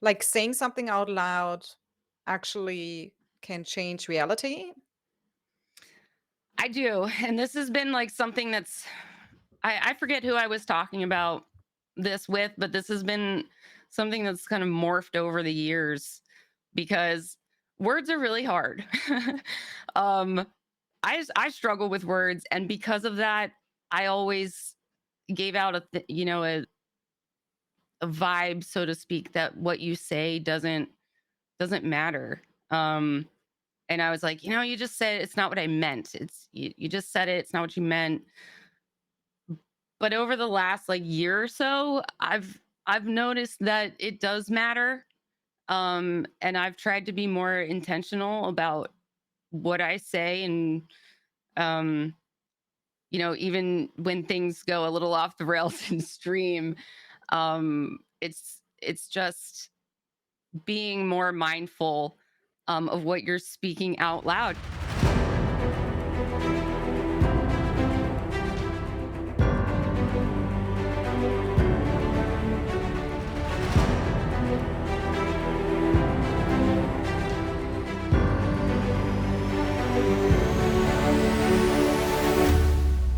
like saying something out loud actually can change reality? I do. And this has been like something that's I forget who I was talking about this with, but this has been something that's kind of morphed over the years because words are really hard. um I struggle with words, and because of that, I always gave out a vibe, so to speak, that what you say doesn't matter. And I was like, you just said it's not what I meant. You just said it. It's not what you meant. But over the last like year or so, I've noticed that it does matter. And I've tried to be more intentional about what I say, and um, even when things go a little off the rails in stream, it's just being more mindful of what you're speaking out loud.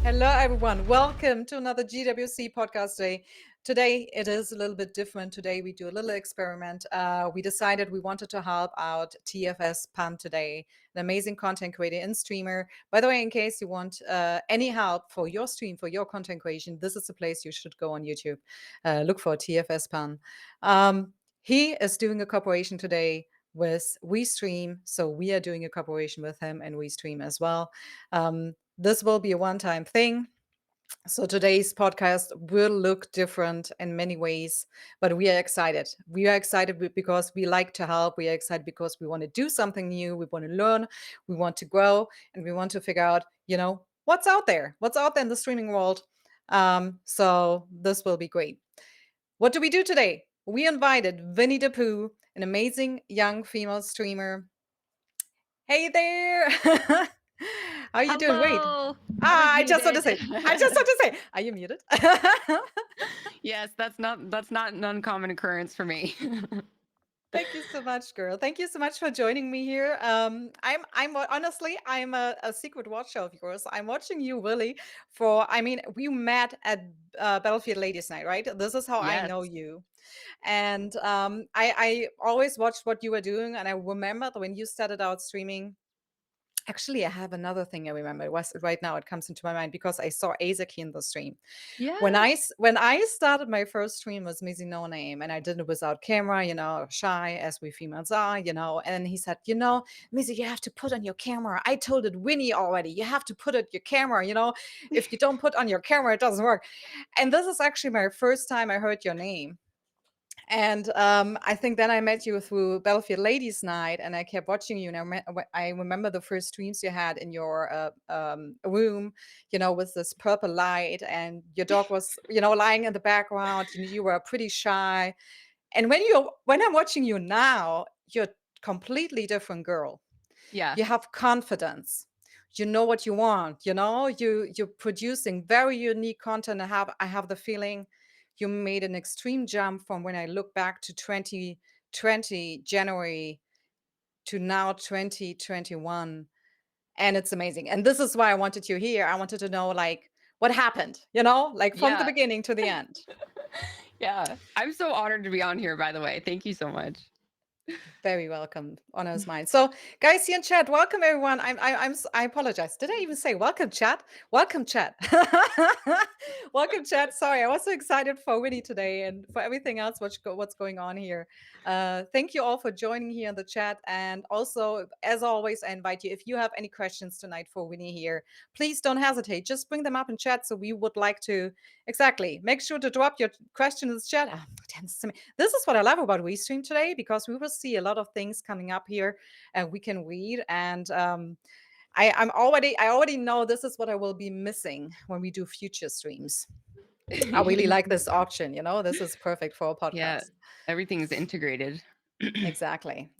Hello, everyone. Welcome to another GWC podcast day. Today, it is a little bit different. Today, we do a little experiment. We decided we wanted to help out TFS Pan today, an amazing content creator and streamer. By the way, in case you want any help for your stream, for your content creation, this is the place you should go on YouTube. Look for TFS Pan. He is doing a cooperation today with WeStream. So we are doing a cooperation with him and WeStream as well. This will be a one-time thing. So today's podcast will look different in many ways, but we are excited. We are excited because we like to help. We are excited because we want to do something new. We want to learn. We want to grow, and we want to figure out, what's out there. What's out there in the streaming world. So this will be great. What do we do today? We invited WinnieDaPoohhh, an amazing young female streamer. Hey there. How are you doing? Wait. Hello. I was I just want to muted. say. I just want to say. Are you muted? Yes, that's not an uncommon occurrence for me. Thank you so much, girl. Thank you so much for joining me here. Honestly, I'm a secret watcher of yours. I'm watching you, Willie. We met at Battlefield Ladies Night, right? This is how I Yes. know you. And I always watched what you were doing, and I remembered when you started out streaming. Actually, I have another thing I remember. Right now it comes into my mind because I saw Azaki in the stream. Yes. When I started my first stream was Mizzy No Name, and I did it without camera, shy as we females are, And he said, Mizzy, you have to put on your camera. I told it Winnie already. You have to put it your camera. If you don't put on your camera, it doesn't work. And this is actually my first time I heard your name. And I think then I met you through Battlefield Ladies Night, and I kept watching you. And I remember the first streams you had in your room, with this purple light, and your dog was, lying in the background. You were pretty shy. And when I'm watching you now, you're a completely different girl. Yeah. You have confidence. You know what you want. You're producing very unique content. I have the feeling you made an extreme jump from when I look back to 2020 January to now 2021, and it's amazing. And this is why I wanted you here. I wanted to know, like, what happened, like from the Yeah. beginning to the end. Yeah. I'm so honored to be on here, by the way. Thank you so much. Very welcome. Honor is mine. So, guys here in chat, welcome everyone. I apologize. Did I even say welcome chat? Welcome chat. Welcome chat. Sorry, I was so excited for Winnie today and for everything else what's going on here. Thank you all for joining here in the chat. And also, as always, I invite you, if you have any questions tonight for Winnie here, please don't hesitate. Just bring them up in chat. So we would like to make sure to drop your question in the chat. This is what I love about WeStream today, because we will see a lot of things coming up here and we can read. And I already know this is what I will be missing when we do future streams. I really like this option. This is perfect for a Yeah. podcast. Everything's integrated. Exactly.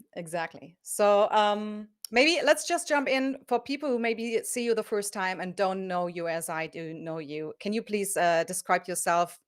So maybe let's just jump in for people who maybe see you the first time and don't know you as I do know you. Can you please describe yourself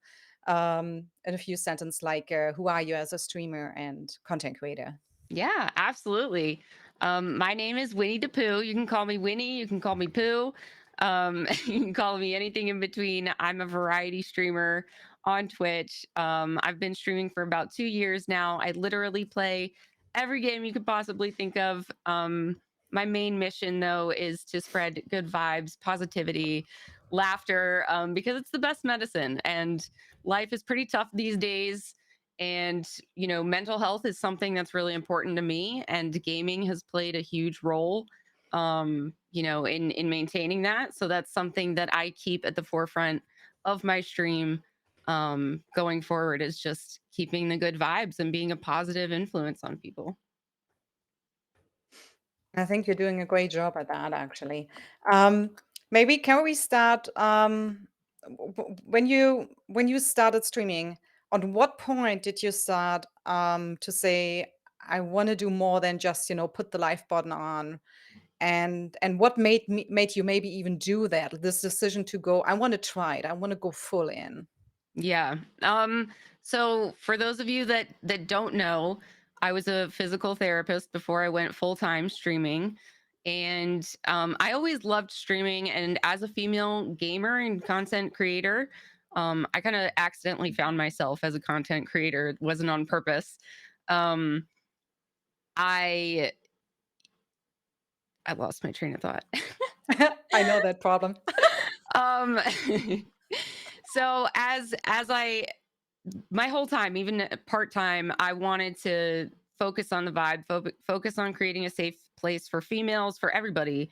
in a few sentences, like who are you as a streamer and content creator? Yeah, absolutely. My name is WinnieDaPoohhh. You can call me Winnie. You can call me Pooh. You can call me anything in between. I'm a variety streamer on Twitch. I've been streaming for about 2 years now. I literally play every game you could possibly think of. My main mission, though, is to spread good vibes, positivity, laughter, because it's the best medicine. And life is pretty tough these days, and mental health is something that's really important to me, and gaming has played a huge role in maintaining that. So that's something that I keep at the forefront of my stream, going forward, is just keeping the good vibes and being a positive influence on people. I think you're doing a great job at that, actually. Um, Maybe can we start when you started streaming? On what point did you start to say, I want to do more than just put the live button on? And what made you maybe even do that? This decision to go, I want to try it. I want to go full in. Yeah. So for those of you that don't know, I was a physical therapist before I went full time streaming. And I always loved streaming. And as a female gamer and content creator, I kind of accidentally found myself as a content creator. It wasn't on purpose. Um, I I lost my train of thought. I know that problem. um, so as I my whole time, even part time, I wanted to focus on the vibe, focus on creating a safe place for females, for everybody,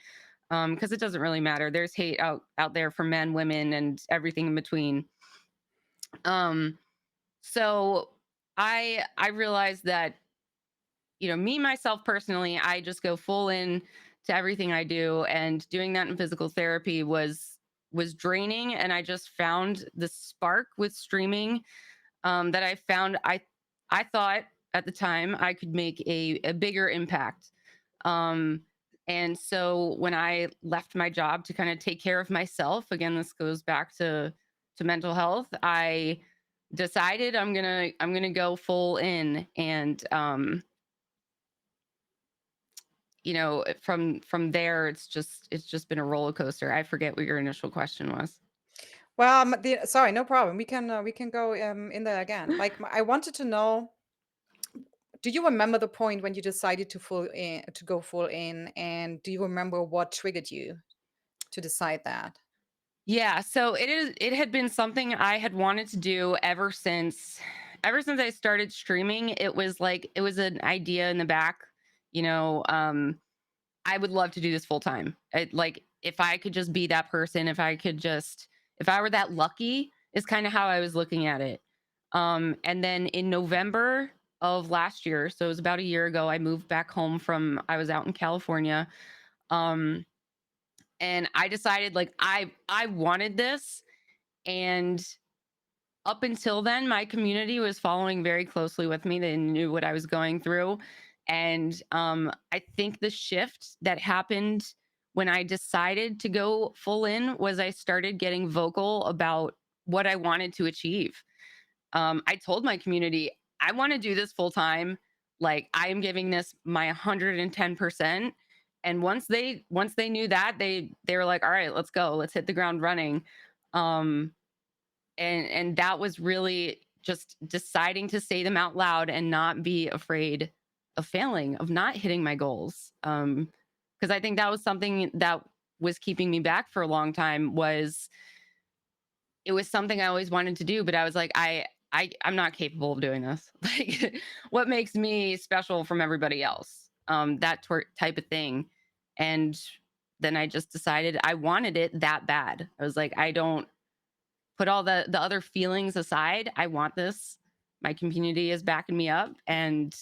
because it doesn't really matter. There's hate out there for men, women, and everything in between. Um, so I realized that, me myself personally, I just go full in to everything I do, and doing that in physical therapy was draining. And I just found the spark with streaming, that I found I thought at the time I could make a bigger impact. Um, and so when I left my job to kind of take care of myself, again, this goes back to mental health. I decided I'm gonna go full in, and from there, it's just been a roller coaster. I forget what your initial question was. Well, sorry, no problem. We can go in there again. Like I wanted to know, do you remember the point when you decided to go full in, and do you remember what triggered you to decide that? Yeah, so it had been something I had wanted to do ever since I started streaming. It was like it was an idea in the back, you know, um I would love to do this full time. Like, if I could just be that person, if I were that lucky, is kind of how I was looking at it. And then in November of last year, so it was about a year ago, I moved back home I was out in California. Um and I decided, like, I wanted this. And up until then, my community was following very closely with me. They knew what I was going through. And I think the shift that happened when I decided to go full in was I started getting vocal about what I wanted to achieve. I told my community, I want to do this full time. Like, I am giving this my 110%. And once they knew that, they were like, all right, let's go. Let's hit the ground running. Um, and that was really just deciding to say them out loud and not be afraid of failing, of not hitting my goals. Because I think that was something that was keeping me back for a long time. It was something I always wanted to do, but I was like, I'm not capable of doing this. Like, what makes me special from everybody else? Type of thing. And then I just decided I wanted it that bad. I was like, I don't put all the other feelings aside. I want this. My community is backing me up, and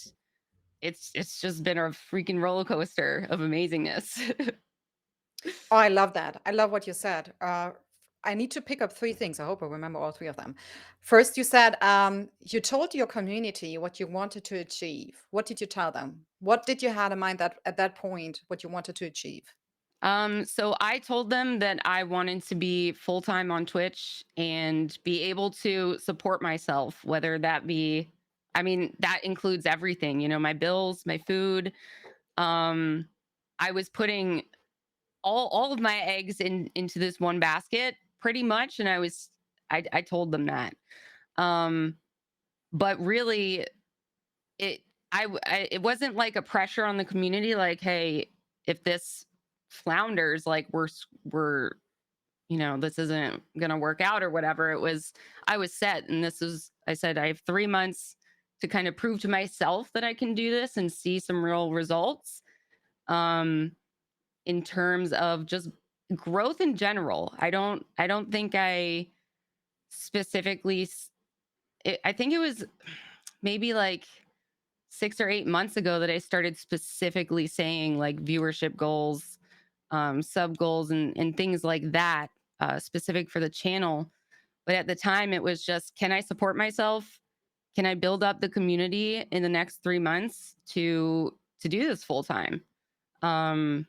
it's just been a freaking roller coaster of amazingness. Oh, I love that. I love what you said. I need to pick up three things. I hope I remember all three of them. First, you said you told your community what you wanted to achieve. What did you tell them? What did you have in mind that at that point what you wanted to achieve? So I told them that I wanted to be full time on Twitch and be able to support myself, whether that be, I mean, that includes everything, my bills, my food. Um, I was putting all of my eggs into this one basket pretty much. And I told them that. Um, but really it, it wasn't like a pressure on the community, like, hey, if this flounders, like we're this isn't gonna work out or whatever. It was I was set, and I said I have 3 months to kind of prove to myself that I can do this and see some real results. Um, in terms of just growth in general, I don't think I specifically. I think it was maybe like 6 or 8 months ago that I started specifically saying like viewership goals, sub goals, and things like that, specific for the channel. But at the time, it was just, can I support myself? Can I build up the community in the next 3 months to do this full time? Um,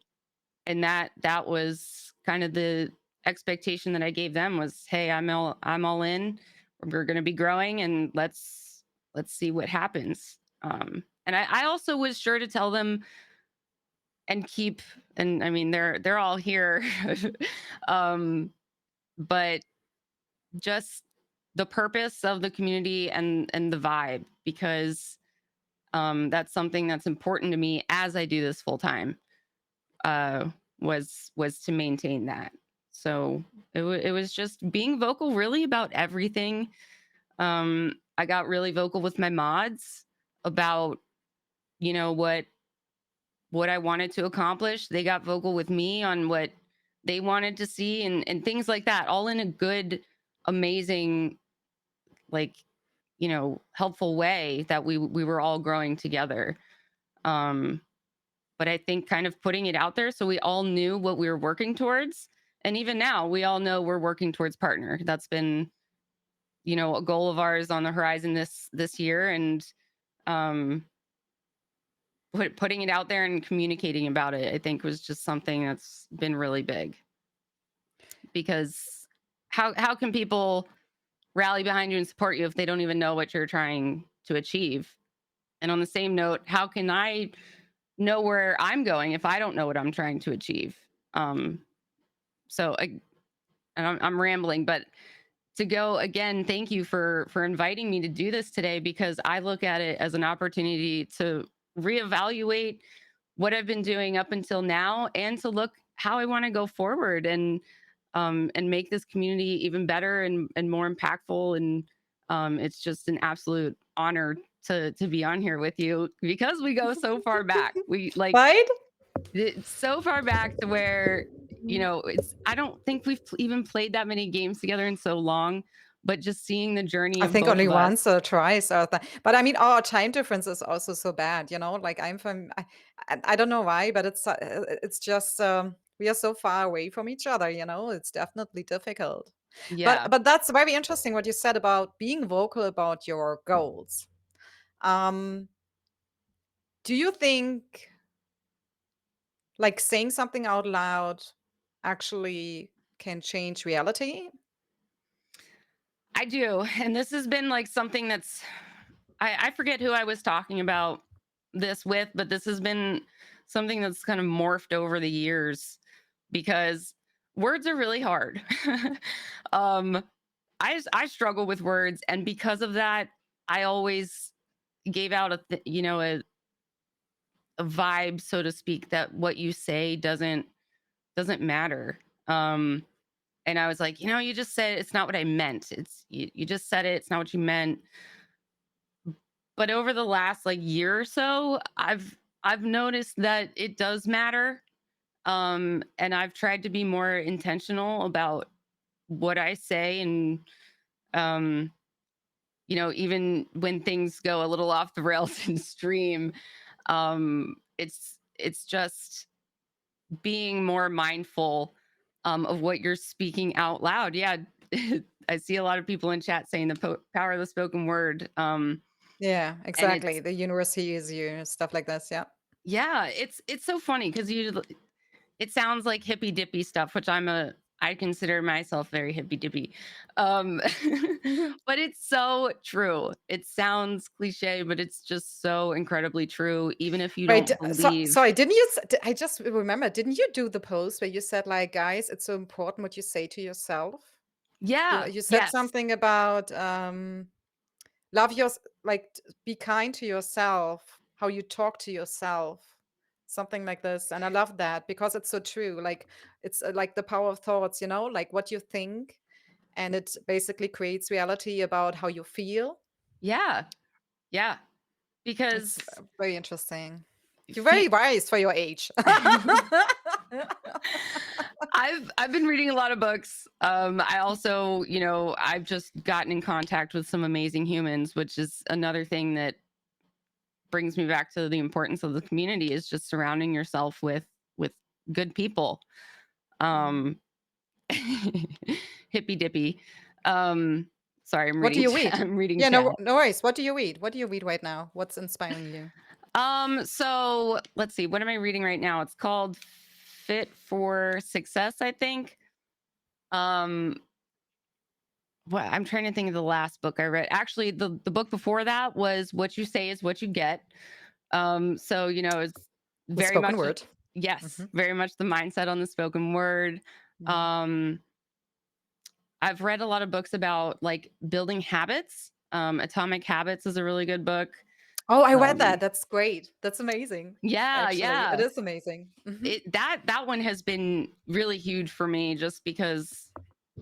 and that was kind of the expectation that I gave them was, hey, I'm all in. We're going to be growing, and let's see what happens. And I also was sure to tell them and keep, and I mean they're all here, um, but just the purpose of the community and the vibe, because that's something that's important to me as I do this full time. Uh, was to maintain that. So it was just being vocal really about everything. I got really vocal with my mods about what I wanted to accomplish. They got vocal with me on what they wanted to see, and things like that, all in a good, amazing, like, helpful way that we were all growing together. Um, but I think kind of putting it out there so we all knew what we were working towards. And even now, we all know we're working towards partner. That's been, a goal of ours on the horizon this year. And um putting it out there and communicating about it, I think, was just something that's been really big. Because how can people rally behind you and support you if they don't even know what you're trying to achieve? And on the same note, how can I know where I'm going if I don't know what I'm trying to achieve? Um, so and I'm rambling, but to go again, thank you for inviting me to do this today, because I look at it as an opportunity to reevaluate what I've been doing up until now, and to look how I want to go forward, and make this community even better and more impactful. And it's just an absolute honor to be on here with you, because we go so far back. We like Right? it's so far back to where, it's I don't think we've even played that many games together in so long, but just seeing the journey I of think both only of us. once or twice or but I mean, our time difference is also so bad, like I'm from I don't know why, but it's just we are so far away from each other, it's definitely difficult. But Yeah. but that's very interesting what you said about being vocal about your goals. Um, do you think like saying something out loud actually can change reality? I do. And this has been like something that's, I forget who I was talking about this with, but this has been something that's kind of morphed over the years, because words are really hard. um, I struggle with words, and because of that, I always gave out a vibe, so to speak, that what you say doesn't matter. Um, and I was like, you just said it's not what I meant. You just said it. It's not what you meant. But over the last like year or so, I've noticed that it does matter. And I've tried to be more intentional about what I say, and um, even when things go a little off the rails in stream, it's just being more mindful of what you're speaking out loud. Yeah, I see a lot of people in chat saying the power of the spoken word. Yeah, And exactly. it's The universe hears you, stuff like this. Yeah. yeah, it's so funny because it sounds like hippy dippy stuff, which I consider myself very hippy dippy. Um, but it's so true. It sounds cliche, but it's just so incredibly true, even if you Right. don't believe. Sorry, didn't you? I just remember, didn't you do the post where you said, like, guys, it's so important what you say to yourself? Yeah. You said Yes. something about love your, like, be kind to yourself, how you talk to yourself, something like this. And I love that because it's so true. Like, it's like the power of thoughts, like what you think, and it basically creates reality about how you feel. Yeah. Yeah. It's Because very interesting. You're very fe- wise for your age. I've been reading a lot of books. I also, I've just gotten in contact with some amazing humans, which is another thing that brings me back to the importance of the community is just surrounding yourself with good people. Mm. Um hippy dippy. Um sorry, I'm What do reading you read? I'm reading Yeah, no, chat. no worries. What do you read? What do you read right now? What's inspiring you? So let's see, what am I reading right now? It's called Fit for Success, I think. Um Well, I'm trying to think of the last book I read. Actually, the book before that was What You Say Is What You Get. So it's The very spoken much word. yes, Mhm. very much the mindset on the spoken word. Mhm. Um, I've read a lot of books about like building habits. Atomic Habits is a really good book. Oh, I read that. Um, That's great. That's amazing. yeah, Actually, it yeah. is amazing. Mhm. That one has been really huge for me just because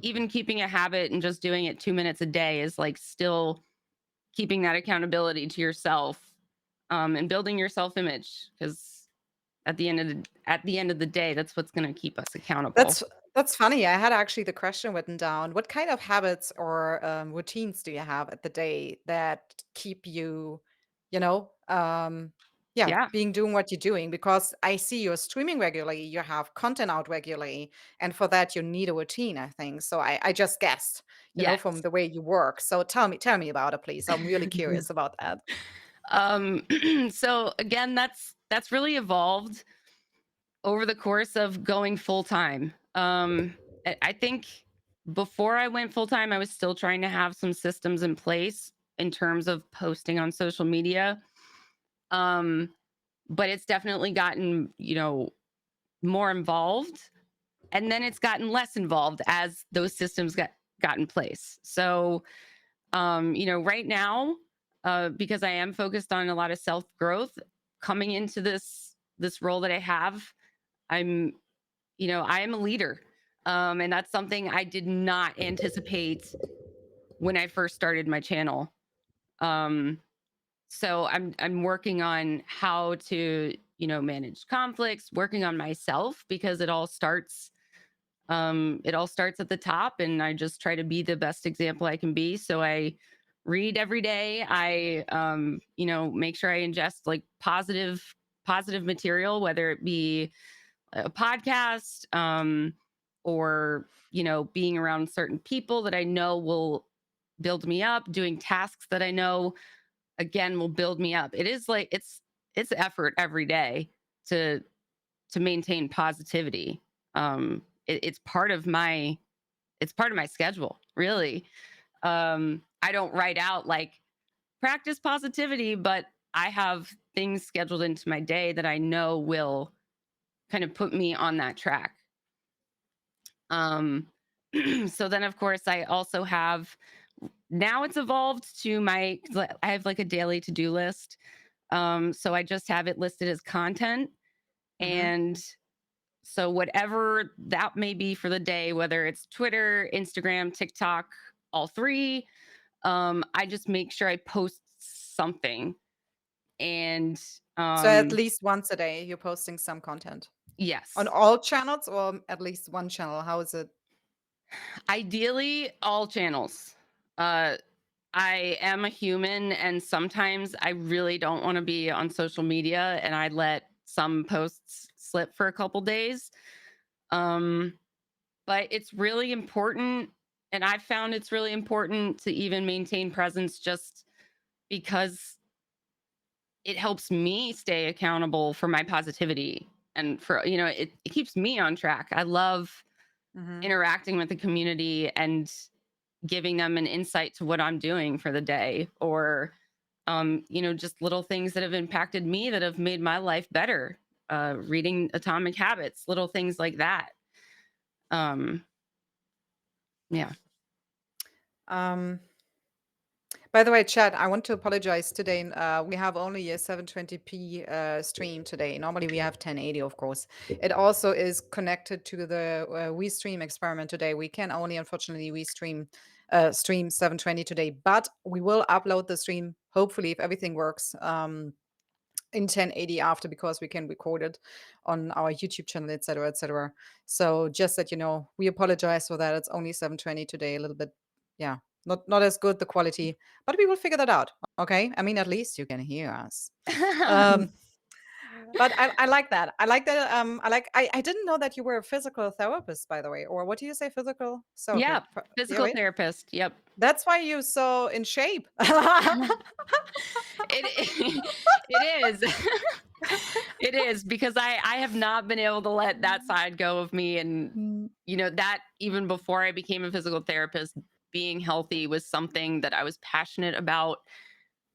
even keeping a habit and just doing it 2 minutes a day is like still keeping that accountability to yourself, and building your self-image because at the end of the day, that's what's going to keep us accountable. That's that's funny. I had actually the question written down. What kind of habits or routines do you have at the day that keep you, you know, um, yeah, Yeah. being doing what you're doing? Because I see you're streaming regularly, you have content out regularly, and for that you need a routine, I think. So I just guessed, from Yes. the way you work. So tell me about it, please. I'm really curious about that. um so again, that's really evolved over the course of going full time. I think before I went full time, I was still trying to have some systems in place in terms of posting on social media. Um, but it's definitely gotten, more involved. And then it's gotten less involved as those systems got in place. So, right now, because I am focused on a lot of self growth, coming into this role that I have, I'm I am a leader. And that's something I did not anticipate when I first started my channel. Um, so I'm working on how to, manage conflicts, working on myself because it all starts at the top, and I just try to be the best example I can be. So I read every day. I make sure I ingest like positive material, whether it be a podcast, or being around certain people that I know will build me up, doing tasks that I know again will build me up. It is like it's effort every day to maintain positivity. It's part of my schedule, really. I don't write out like practice positivity, but I have things scheduled into my day that I know will kind of put me on that track. Um, so then, of course, I also have now it's evolved to I have like a daily to do list. So I just have it listed as content. Mhm. And so whatever that may be for the day, whether it's Twitter, Instagram, TikTok, all three, I just make sure I post something. And So at least once a day, you're posting some content on yes, all channels or at least one channel. How is it? ideally all channels. Uh, I am a human, and sometimes I really don't want to be on social media, and I let some posts slip for a couple days. Um, but it's really important, and I've found it's really important to even maintain presence just because it helps me stay accountable for my positivity. and for, it keeps me on track. I love Mhm. interacting with the community and giving them an insight to what I'm doing for the day, or just little things that have impacted me that have made my life better. Reading Atomic Habits, little things like that. Um, yeah. Um, by the way, chat, I want to apologize today. We have only a 720p stream today. Normally we have 1080, of course. It also is connected to the WeStream experiment today. We can only, unfortunately, stream 720 today, but we will upload the stream, hopefully, if everything works. In 1080 after, because we can record it on our YouTube channel, etc., etc. So just that you know, we apologize for that. It's only 720 today, a little bit, yeah, not as good the quality, but we will figure that out. Okay, I mean, at least you can hear us. Um, but I like that. I like that. I didn't know that you were a physical therapist, by the way, or what do you say, physical Yeah, therapist? Yeah, physical right. therapist. Yep. That's why you're so in shape. It it is. It is, because I have not been able to let that side go of me, and Mm, that even before I became a physical therapist, being healthy was something that I was passionate about,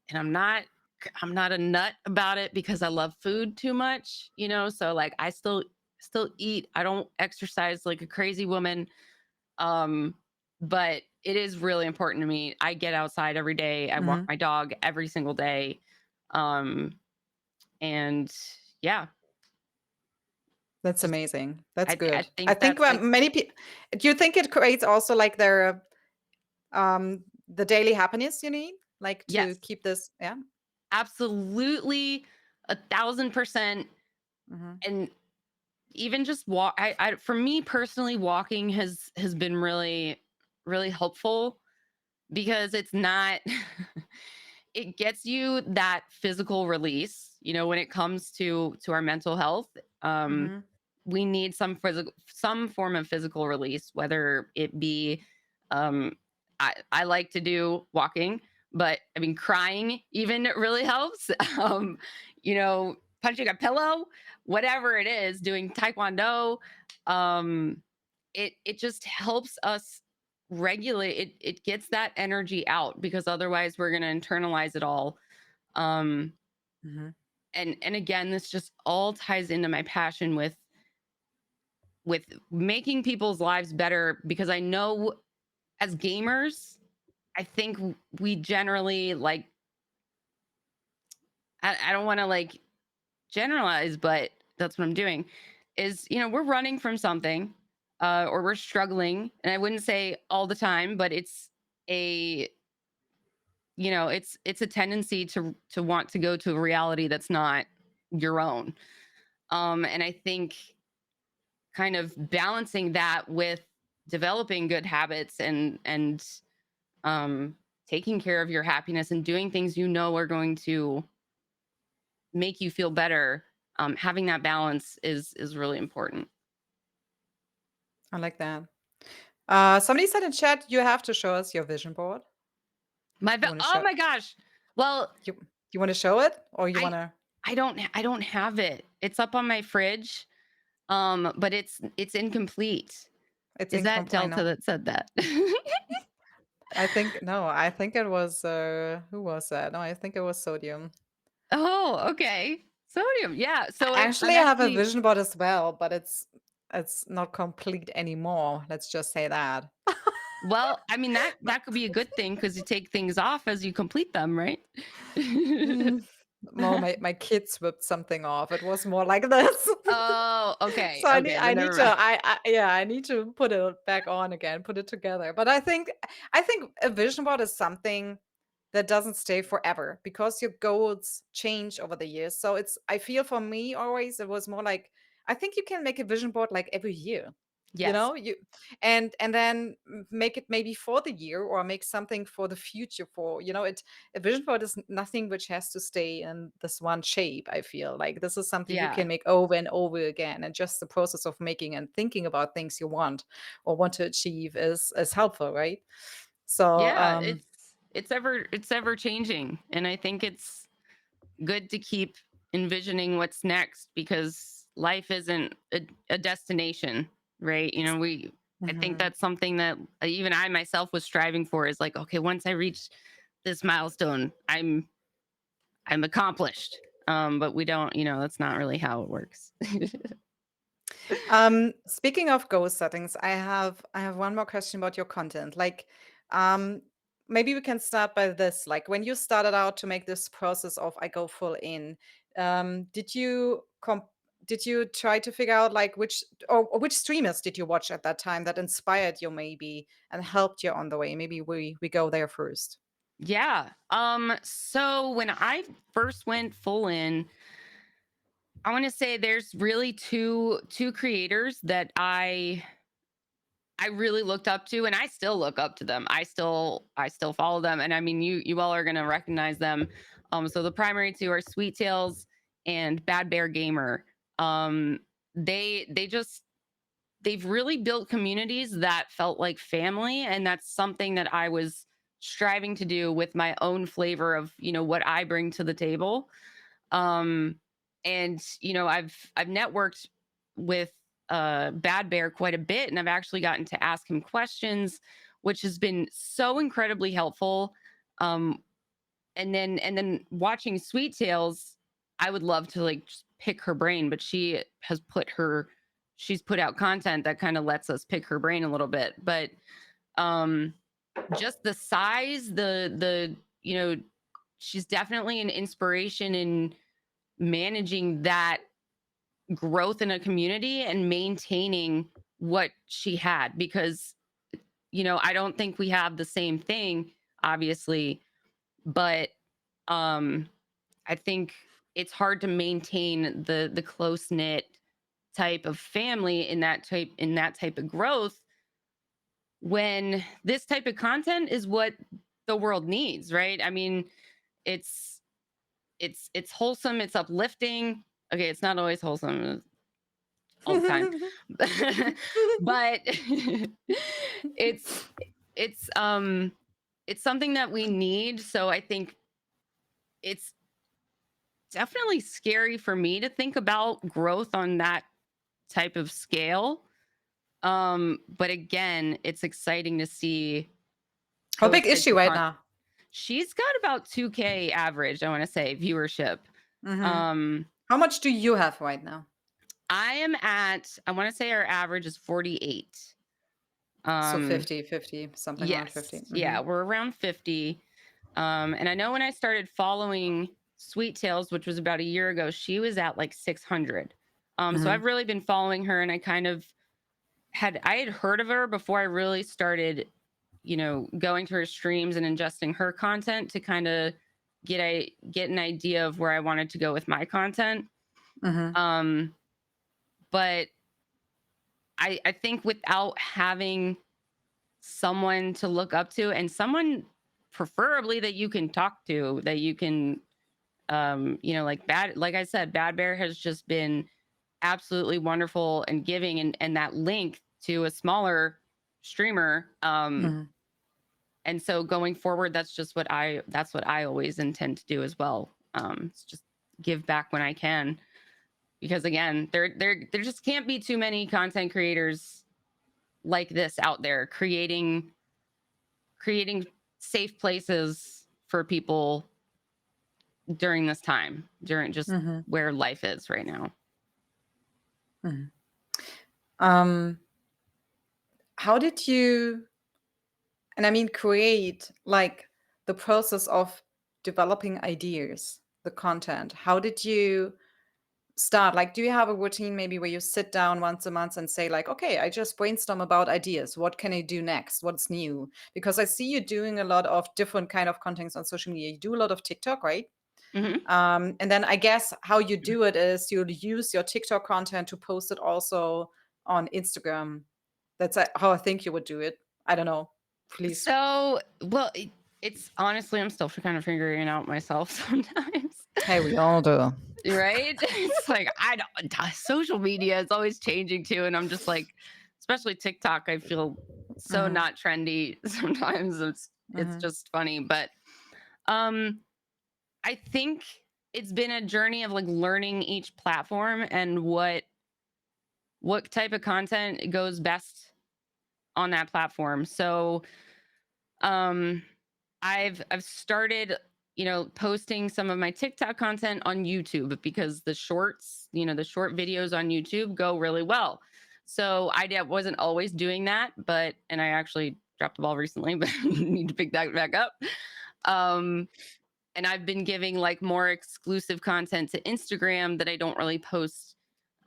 and I'm not a nut about it because I love food too much, so like I still eat. I don't exercise like a crazy woman. Um but it is really important to me. I get outside every day. I walk mhm. my dog every single day. Um and yeah, That's just amazing. That's I good. I think think that's like, many people. Do you think it creates also like the daily happiness you need, like to yes, keep this? Yeah. absolutely, 1,000%. Hmm. And even just walk, I for me personally, walking has been really, really helpful, because it's not it gets you that physical release, when it comes to our mental health. um Hmm. we need some form of physical release, whether it be, um I like to do walking, but I mean, crying even really helps. Punching a pillow, whatever it is, doing taekwondo. Um it just helps us regulate it gets that energy out, because otherwise we're going to internalize it all. um Hmm. and again, this just all ties into my passion with making people's lives better, because I know, as gamers, I think we generally, like, I don't want to like generalize, but that's what I'm doing, is, we're running from something, or we're struggling. And I wouldn't say all the time, but a it's a tendency to want to go to a reality that's not your own. And I think kind of balancing that with developing good habits, and um taking care of your happiness and doing things are going to make you feel better. Having that balance is really important. I like that. Somebody said in chat you have to show us your vision board. You want to Oh show? my gosh. Well, You want to show it, or you I want to? I don't have it. It's up on my fridge. But it's incomplete. It's Is that incomplete. I Delta know. that said that? I think no. I think it was who was that? No, I think it was Sodium. Oh, okay. Sodium. Yeah. So I'm Actually, I have a actually, vision board as well, but it's not complete anymore. Let's just say that. well, I mean, that could be a good thing, because you take things off as you complete them, right? Mm, well, my kids whipped something off. It was more like this. Oh, okay. So Okay. I Then need never to mind. yeah, I need to put it back on again, put it together. But I think a vision board is something that doesn't stay forever, because your goals change over the years. So I feel for me always it was more like, I think you can make a vision board like every year. You Yes. know, and then make it maybe for the year, or make something for the future, for it. A vision board is nothing which has to stay in this one shape. I feel like this is something you Yeah. can make over and over again, and just the process of making and thinking about things you want or want to achieve is helpful, right? So Yeah. It's ever changing, and I think it's good to keep envisioning what's next, because life isn't a destination, right? You know, I think Mhm. that's something that even I myself was striving for, is like, okay, once I reach this milestone, I'm accomplished. But we don't, that's not really how it works. Speaking of goal settings, I have one more question about your content. Like, um, maybe we can start by this. Like, when you started out to make this process of I go full in, did you try to figure out like which streamers did you watch at that time that inspired you maybe and helped you on the way? Maybe we go there first. Yeah. So when I first went full in, I want to say there's really two creators that I really looked up to, and I still look up to them. I still follow them, and I mean, you all are gonna recognize them. So the primary two are Sweet Tails and Bad Bear Gamer. Um, they just they've really built communities that felt like family, and that's something that I was striving to do with my own flavor of what I bring to the table. um and I've networked with Bad Bear quite a bit, and I've actually gotten to ask him questions, which has been so incredibly helpful. Um and then watching Sweet Tails, I would love to like just pick her brain, but she's put out content that kind of lets us pick her brain a little bit. But um just the size, the she's definitely an inspiration in managing that growth in a community and maintaining what she had, because I don't think we have the same thing, obviously, but um I think it's hard to maintain the close knit type of family in that type of growth, when this type of content is what the world needs, right? I mean, it's it's wholesome, it's uplifting. Okay, it's not always wholesome all the time. But it's it's um it's something that we need. So I think it's definitely scary for me to think about growth on that type of scale. But again, it's exciting to see How those big is types she of right now? she's got about 2K average, I want to say, viewership. Mhm. um How much do you have right now? I want to say our average is 48. So um 50, something around 50. Yes, yeah, we're around 50. And I know when I started following Sweet Tails, which was about a year ago, she was at like 600. So I've Mhm. really been following her, and I had heard of her before I really started, going to her streams and ingesting her content to kind of get an idea of where I wanted to go with my content. Mhm. Um, but I think without having someone to look up to, and someone preferably that you can talk to, that you can like I said, Bad Bear has just been absolutely wonderful and giving, and that link to a smaller streamer. Mhm. And so going forward, that's what I always intend to do as well. It's just give back when I can, because again, there just can't be too many content creators like this out there, creating safe places for people during this time, during just Mhm. where life is right now. Mhm. Um, how did you, and I mean, create like the process of developing ideas, the content? How did you start? Like, do you have a routine maybe where you sit down once a month and say, like, okay, I just brainstorm about ideas. What can I do next? What's new? Because I see you doing a lot of different kind of contents on social media. You do a lot of TikTok, right? Hmm. And then I guess how you do it is you'll use your TikTok content to post it also on Instagram. That's how I think you would do it. I don't know. Please. So, well, it's honestly, I'm still kind of figuring it out myself sometimes. Hey, we all do. Right? It's like, I don't, social media is always changing too. And I'm just like, especially TikTok, I feel so Mhm, not trendy sometimes. It's mhm, just funny. But um, I think it's been a journey of like learning each platform and what type of content goes best on that platform. So um I've started, posting some of my TikTok content on YouTube because the shorts, the short videos on YouTube go really well. So wasn't always doing that, and I actually dropped the ball recently, but need to pick that back up. Um, and I've been giving like more exclusive content to Instagram that I don't really post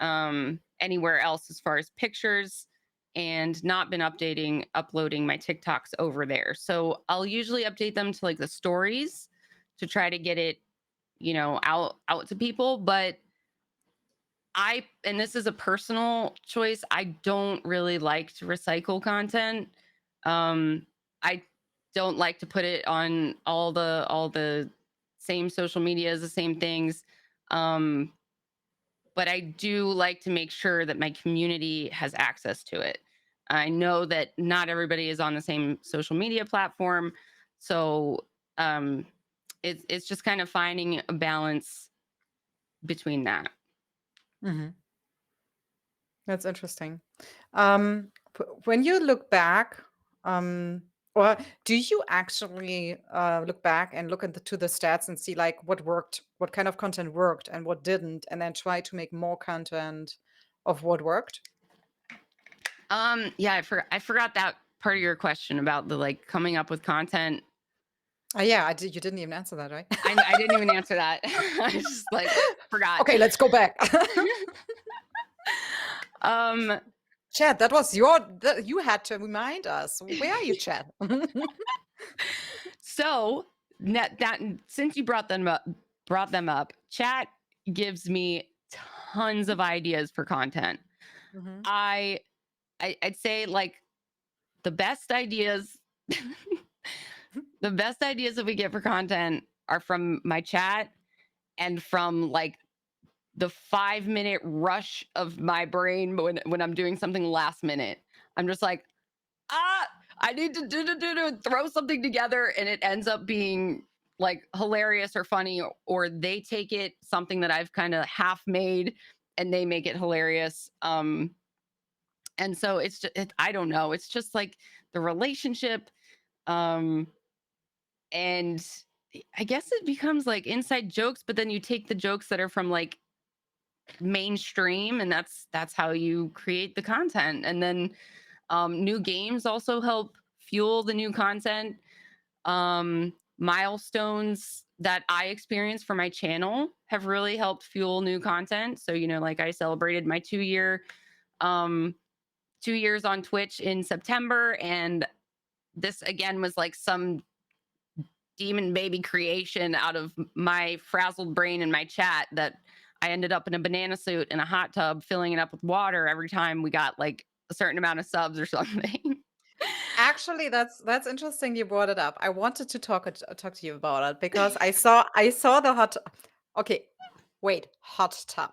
anywhere else as far as pictures, and not been uploading my TikToks over there. So I'll usually update them to like the stories to try to get it, out to people. But and this is a personal choice, I don't really like to recycle content. I don't like to put it on all the same social medias, the same things. Um, but I do like to make sure that my community has access to it. I know that not everybody is on the same social media platform, so um, it's just kind of finding a balance between that. Mhm. That's interesting. When you look back, or do you actually look back and look into the stats and see like what worked, what kind of content worked and what didn't, and then try to make more content of what worked? Yeah, I forgot that part of your question about the like coming up with content. Yeah, I did. You didn't even answer that, right? I didn't even answer that. I just like forgot. Okay, let's go back. um Chad, that was you had to remind us. Where are you, Chad? so that since you brought them up, chat gives me tons of ideas for content. Mhm. I'd say like the best ideas the best ideas that we get for content are from my chat and from like the 5-minute rush of my brain when I'm doing something last minute. I'm just like, I need to throw something together, and it ends up being like hilarious or funny, or they take it something that I've kind of half made and they make it hilarious. And so it's just, I don't know, it's just like the relationship. Um, and I guess it becomes like inside jokes, but then you take the jokes that are from like mainstream, and that's how you create the content. And then new games also help fuel the new content. Milestones that I experience for my channel have really helped fuel new content. So, like I celebrated my 2 year, 2 years on Twitch in September. And this again was like some demon baby creation out of my frazzled brain in my chat that I ended up in a banana suit in a hot tub, filling it up with water every time we got like a certain amount of subs or something. Actually, that's interesting you brought it up. I wanted to talk to you about it because I saw the hot. Okay, wait, hot tub.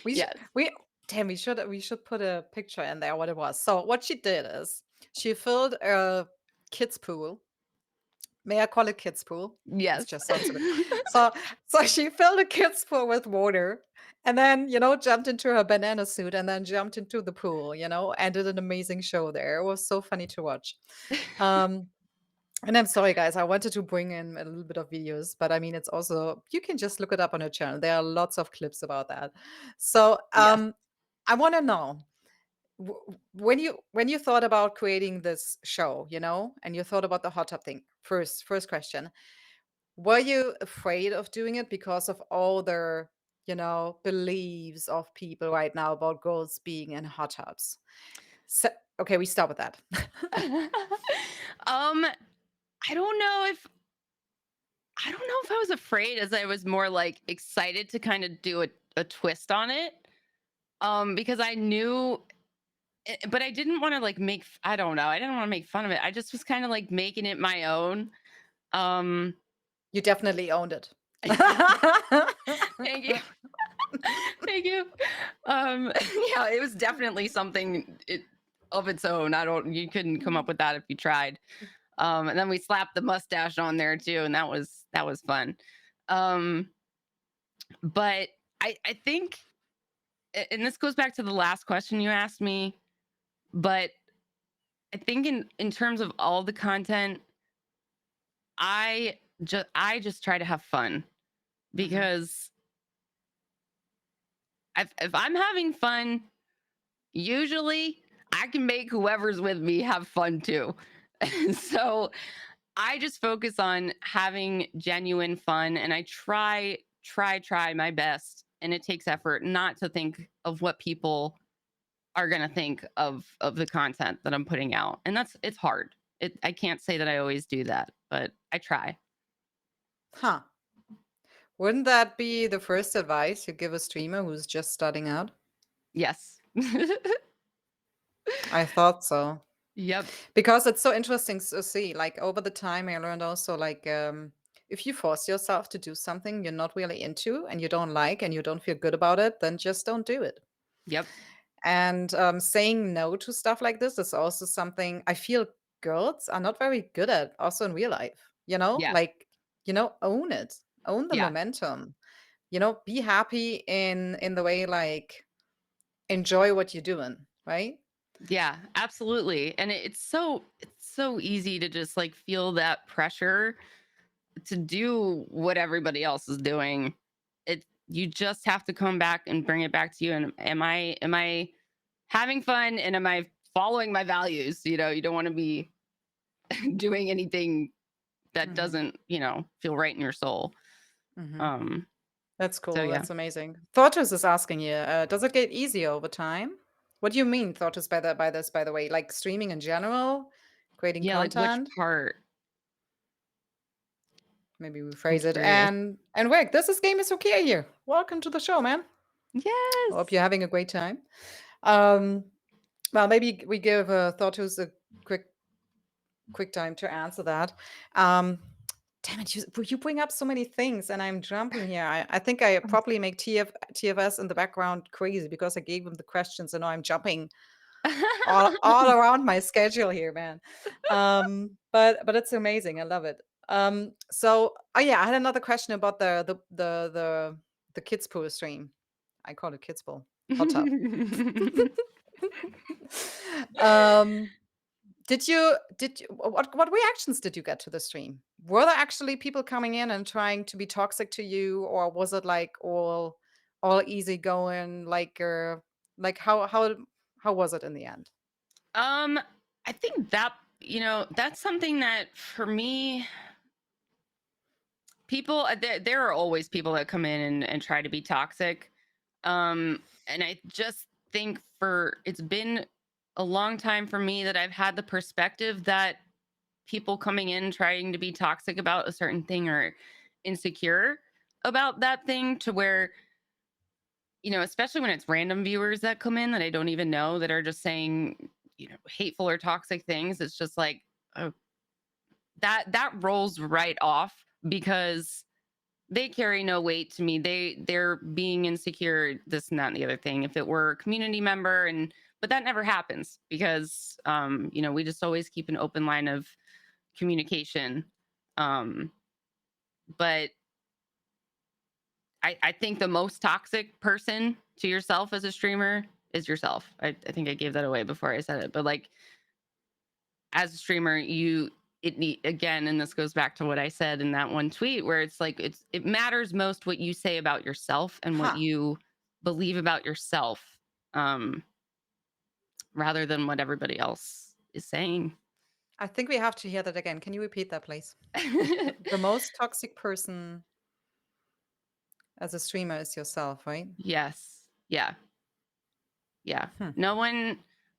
We should Yes. we damn we should put a picture in there what it was. So what she did is she filled a kids pool. May I call it kids pool? It's Yes. just sounds so good. So so she filled a kids pool with water and then, jumped into her banana suit and then jumped into the pool, and did an amazing show there. It was so funny to watch. Um, and I'm sorry, guys, I wanted to bring in a little bit of videos, but I mean, it's also, you can just look it up on her channel. There are lots of clips about that. So Yes. I want to know when you thought about creating this show, and you thought about the hot tub thing. First question: were you afraid of doing it because of all the beliefs of people right now about girls being in hot tubs? So, okay, we start with that. I don't know if I was afraid, as I was more like excited to kind of do a twist on it. Because I knew but I didn't want to like I don't know, I didn't want to make fun of it. I just was kind of like making it my own. Um You definitely owned it. Thank you. Thank you. Yeah, it was definitely something of its own. You couldn't come up with that if you tried. And then we slapped the mustache on there too, and that was fun. Um But I think, and this goes back to the last question you asked me, but I think in terms of all the content, I just try to have fun, Hmm. because if I'm having fun, usually I can make whoever's with me have fun too. And so I just focus on having genuine fun, and I try my best, and it takes effort not to think of what people are going to think of the content that I'm putting out. And it's hard. I can't say that I always do that, but I try. Huh. Wouldn't that be the first advice you give a streamer who's just starting out? Yes. I thought so. Yep. Because it's so interesting to see, like over the time, I learned also like if you force yourself to do something you're not really into and you don't like and you don't feel good about it, then just don't do it. Yep. And saying no to stuff like this is also something I feel girls are not very good at, also in real life. Yeah. Like, own it, own the Yeah. momentum. Be happy in the way, like enjoy what you're doing, right? Yeah, absolutely. And it's so easy to just like feel that pressure to do what everybody else is doing. You just have to come back and bring it back to you. And am I having fun, and am I following my values? You don't want to be doing anything that Hmm. doesn't, feel right in your soul. Hmm. Um That's so cool. yeah. That's amazing. Thortus is asking you, does it get easier over time? What do you mean, Thortus, by the way? Like streaming in general, creating Yeah, like which content? part? Maybe I'm rephrase it. curious. And Rick, this is Game is Okay here. Welcome to the show, man. Hope Yes. you're having a great time. Um, well, maybe we give Thortus a quick quick time to answer that. Um, damn it, you bring up so many things, and I'm jumping here. I think I probably make TFS in the background crazy because I gave him the questions, and now I'm jumping all around my schedule here, man. But it's amazing. I love it. So oh yeah, I had another question about the kids pool stream. I call it kids pool. Hot tub. um what reactions did you get to the stream? Were there actually people coming in and trying to be toxic to you, or was it like all easy going? Like how was it in the end? um, I think that, that's something that for me, people, there are always people that come in and try to be toxic. And I just think it's been a long time for me that I've had the perspective that people coming in trying to be toxic about a certain thing or insecure about that thing, to where, especially when it's random viewers that come in that I don't even know, that are just saying, hateful or toxic things. It's just like, oh, that rolls right off, because they carry no weight to me. They're being insecure, this and that and the other thing. If it were a community member, but that never happens, because we just always keep an open line of communication. Um, but I think the most toxic person to yourself as a streamer is yourself. I think I gave that away before I said it, but like, as a streamer, again, and this goes back to what I said in that one tweet, where it's like, it matters most what you say about yourself and what Huh. you believe about yourself, um rather than what everybody else is saying. I think we have to hear that again. Can you repeat that, please? The most toxic person as a streamer is yourself, right? Yes. Yeah. Yeah. Hmm.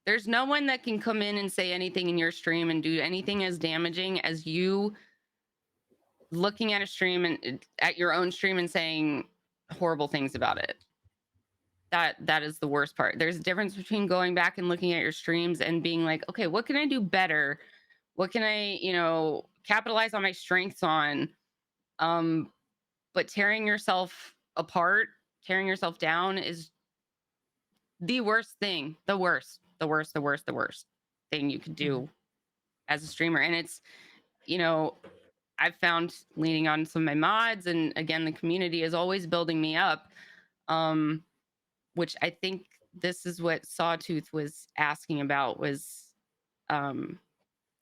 There's no one that can come in and say anything in your stream and do anything as damaging as you looking at a stream and at your own stream and saying horrible things about it. That is the worst part. There's a difference between going back and looking at your streams and being like, okay, what can I do better? What can I, capitalize on my strengths on? Um, but tearing yourself apart, tearing yourself down is the worst thing. The worst thing you could Mhm. do as a streamer. And it's, you know, I've found leaning on some of my mods, and again, the community is always building me up. Um, which I think this is what Sawtooth was asking about, was um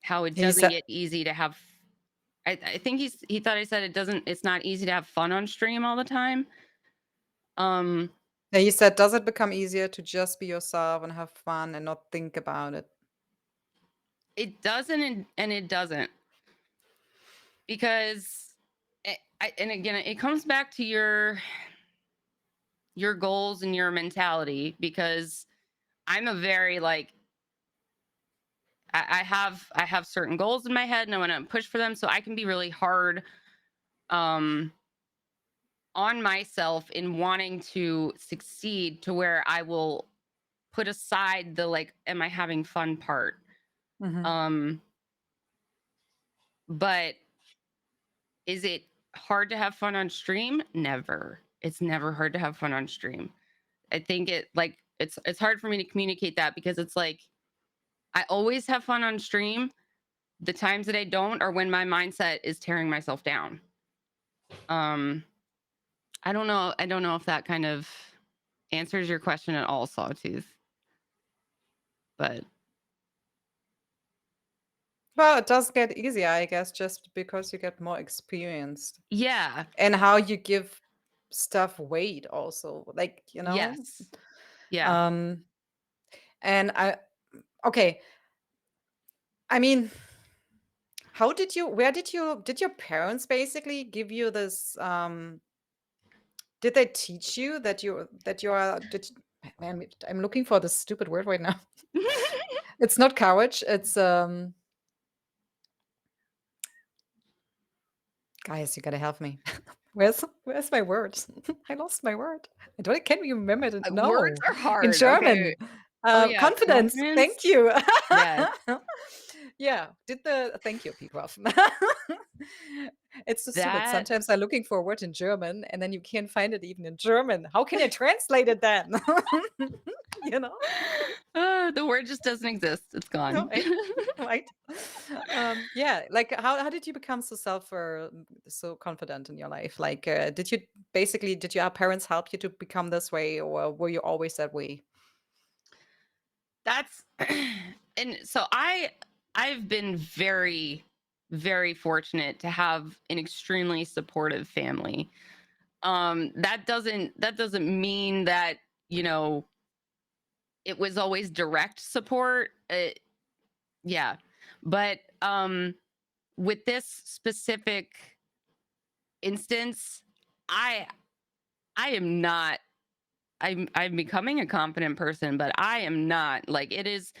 how it He doesn't said, get easy to have. I think he thought I said it's not easy to have fun on stream all the time. Um, he said, does it become easier to just be yourself and have fun and not think about it? it doesn't, and it doesn't, because and again, it comes back to your goals and your mentality, because I'm a very like I have certain goals in my head and I want to push for them, so I can be really hard um on myself in wanting to succeed, to where I will put aside the like, am I having fun part. Mhm. um but is it hard to have fun on stream? Never. It's never hard to have fun on stream. I think it's hard for me to communicate that, because it's like I always have fun on stream. The times that I don't are when my mindset is tearing myself down. um I don't know if that kind of answers your question at all, Sawtooth, but Well, it does get easier, I guess, just because you get more experienced yeah. and how you give stuff weight also, like, Yes. Yeah. Um, and okay, I mean, did your parents basically give you this, did they teach you that you are, man, I'm looking for this stupid word right now. It's not courage, it's, guys, you gotta help me. Where's my word? I lost my word. I can't even remember it. Words No, are in hard. Okay. German. Oh yeah, Confidence. confidence. Thank you. Yes. Yeah. Thank you, Peacock. It's so stupid. That Sometimes I'm looking for a word in German and then you can't find it even in German. How can you translate it then? You know? the word just doesn't exist. It's gone. Right. Right. Yeah. Like, how did you become so so confident in your life? Like, did your parents help you to become this way, or were you always that way? That's and so I've been very, very fortunate to have an extremely supportive family. That doesn't mean that, you know, it was always direct support. Yeah. But with this specific instance, I I am not, I'm becoming a confident person, but I am not. Like, it is,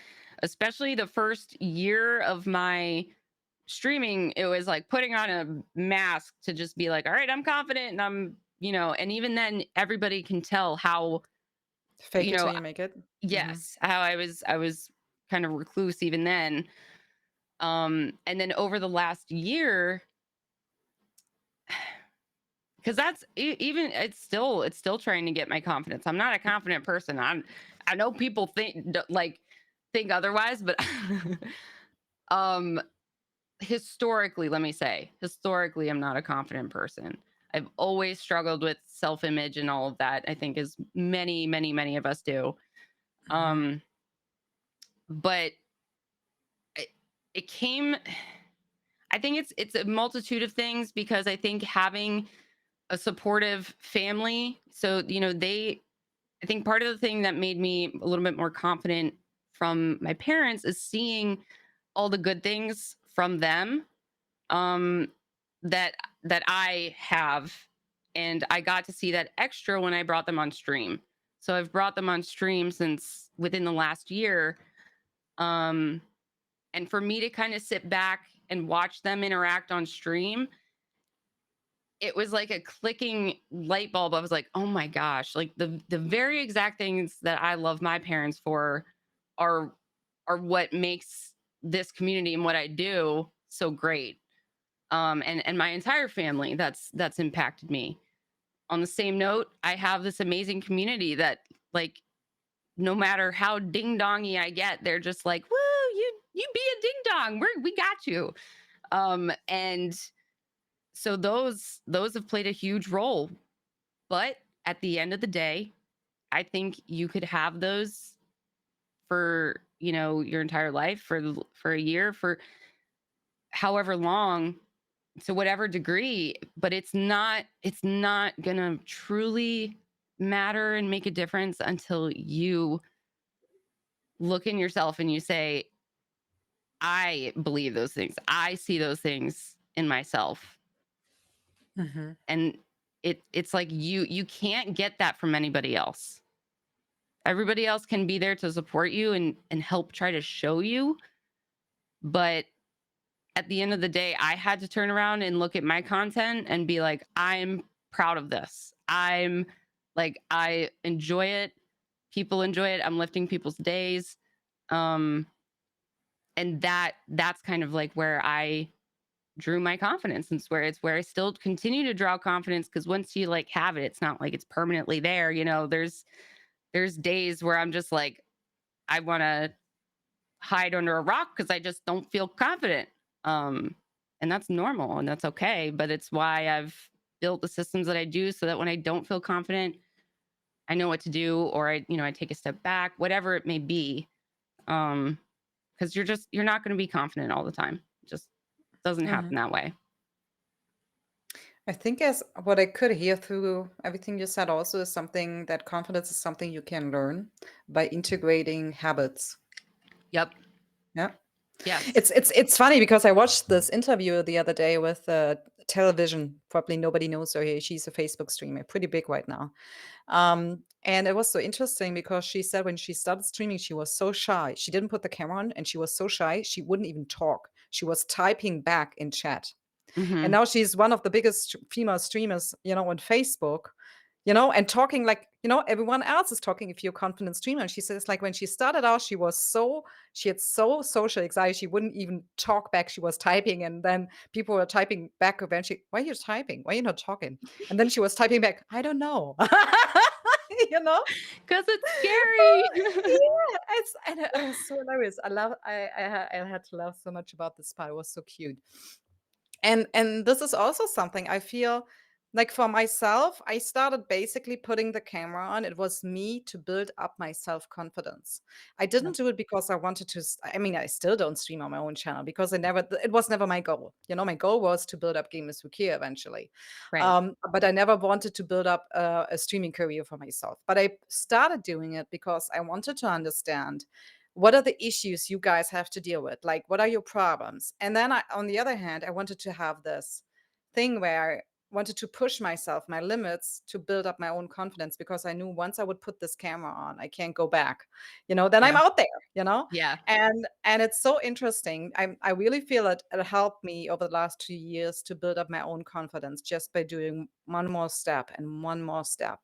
especially the first year of my streaming, it was like putting on a mask to just be like, all right, I'm confident, and I'm, you know, and even then everybody can tell how, Fake you it till know, you make it. Hmm. yes, how I was kind of recluse even then. And then over the last year, because that's even, it's still trying to get my confidence. I'm not a confident person. I know people think otherwise, but um historically, let me say, historically, I'm not a confident person. I've always struggled with self-image and all of that, I think, as many of us do. Hmm. um but it, it came, I think it's a multitude of things, because I think having a supportive family, so you know, I think part of the thing that made me a little bit more confident from my parents is seeing all the good things from them, um that I have, and I got to see that extra when I brought them on stream. So I've brought them on stream since within the last year. um and for me to kind of sit back and watch them interact on stream, it was like a clicking light bulb. I was like, oh my gosh, like the very exact things that I love my parents for are what makes this community and what I do so great. And my entire family, that's impacted me. On the same note, I have this amazing community that, like, no matter how ding dongy I get, they're just like, woo, you be a ding dong. We got you. And So those have played a huge role. But at the end of the day, I think you could have those for, your entire life, for a year, for however long, to whatever degree, but it's not gonna truly matter and make a difference until you look in yourself and you say, I believe those things. I see those things in myself. Hmm. And it's like you can't get that from anybody else. Everybody else can be there to support you and help try to show you, but at the end of the day, I had to turn around and look at my content and be like, I'm proud of this. I enjoy it. People enjoy it. I'm lifting people's days. Um, and that's kind of like where I drew my confidence. And it's where I still continue to draw confidence, because once you like have it, it's not like it's permanently there. There's days where I'm just like, I want to hide under a rock because I just don't feel confident. Um, and that's normal and that's okay. But it's why I've built the systems that I do, so that when I don't feel confident, I know what to do, or I take a step back, whatever it may be. Because you're not going to be confident all the time. It just doesn't Hmm. happen that way. I think as what I could hear through everything you said also is something that confidence is something you can learn by integrating habits. Yep. Yeah. Yes. It's funny because I watched this interview the other day with television. Probably nobody knows her. She's a Facebook streamer, pretty big right now. And it was so interesting because she said when she started streaming, she was so shy. She didn't put the camera on, and she was so shy she wouldn't even talk. She was typing back in chat. And Mm-hmm. now she's one of the biggest female streamers, on Facebook, and talking like, everyone else is talking if you're a confident streamer. And she says, like, when she started out, she had so social anxiety, she wouldn't even talk back. She was typing, and then people were typing back eventually, why are you typing? Why are you not talking? And then she was typing back, I don't know. you know? Because it's scary. Yeah, it was so hilarious. I had to laugh so much about this part. It was so cute. And this is also something I feel like for myself, I started basically putting the camera on. It was me to build up my self-confidence. I Yep. didn't do it because I wanted to, I mean, I still don't stream on my own channel because it was never my goal. My goal was to build up Gamers Who Care eventually. Right. But I never wanted to build up a streaming career for myself. But I started doing it because I wanted to understand what are the issues you guys have to deal with, like what are your problems. And then on the other hand, I wanted to have this thing where I wanted to push myself, my limits, to build up my own confidence, because I knew once I would put this camera on, I can't go back. Then I'm Yeah. out there. Yeah. And it's so interesting. I really feel it helped me over the last 2 years to build up my own confidence just by doing one more step and one more step.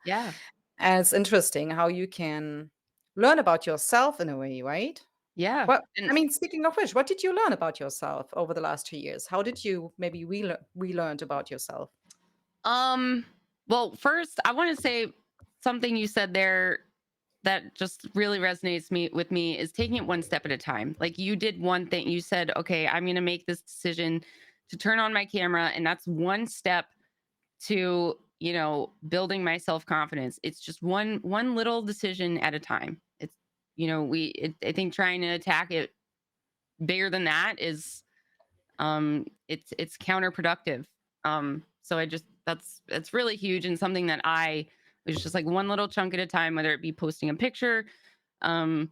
Yeah. And it's interesting how you can learn about yourself in a way, right? Yeah. Well, I And mean, speaking of which, what did you learn about yourself over the last 2 years? How did you maybe relearned about yourself? um well, first I want to say something you said there that just really resonates with me is taking it one step at a time. Like, you did one thing. You said, okay, I'm going to make this decision to turn on my camera, and that's one step to, building my self-confidence. It's just one little decision at a time. It's, I think trying to attack it bigger than that is, it's counterproductive. So it's really huge, and something that I was just like one little chunk at a time, whether it be posting a picture, um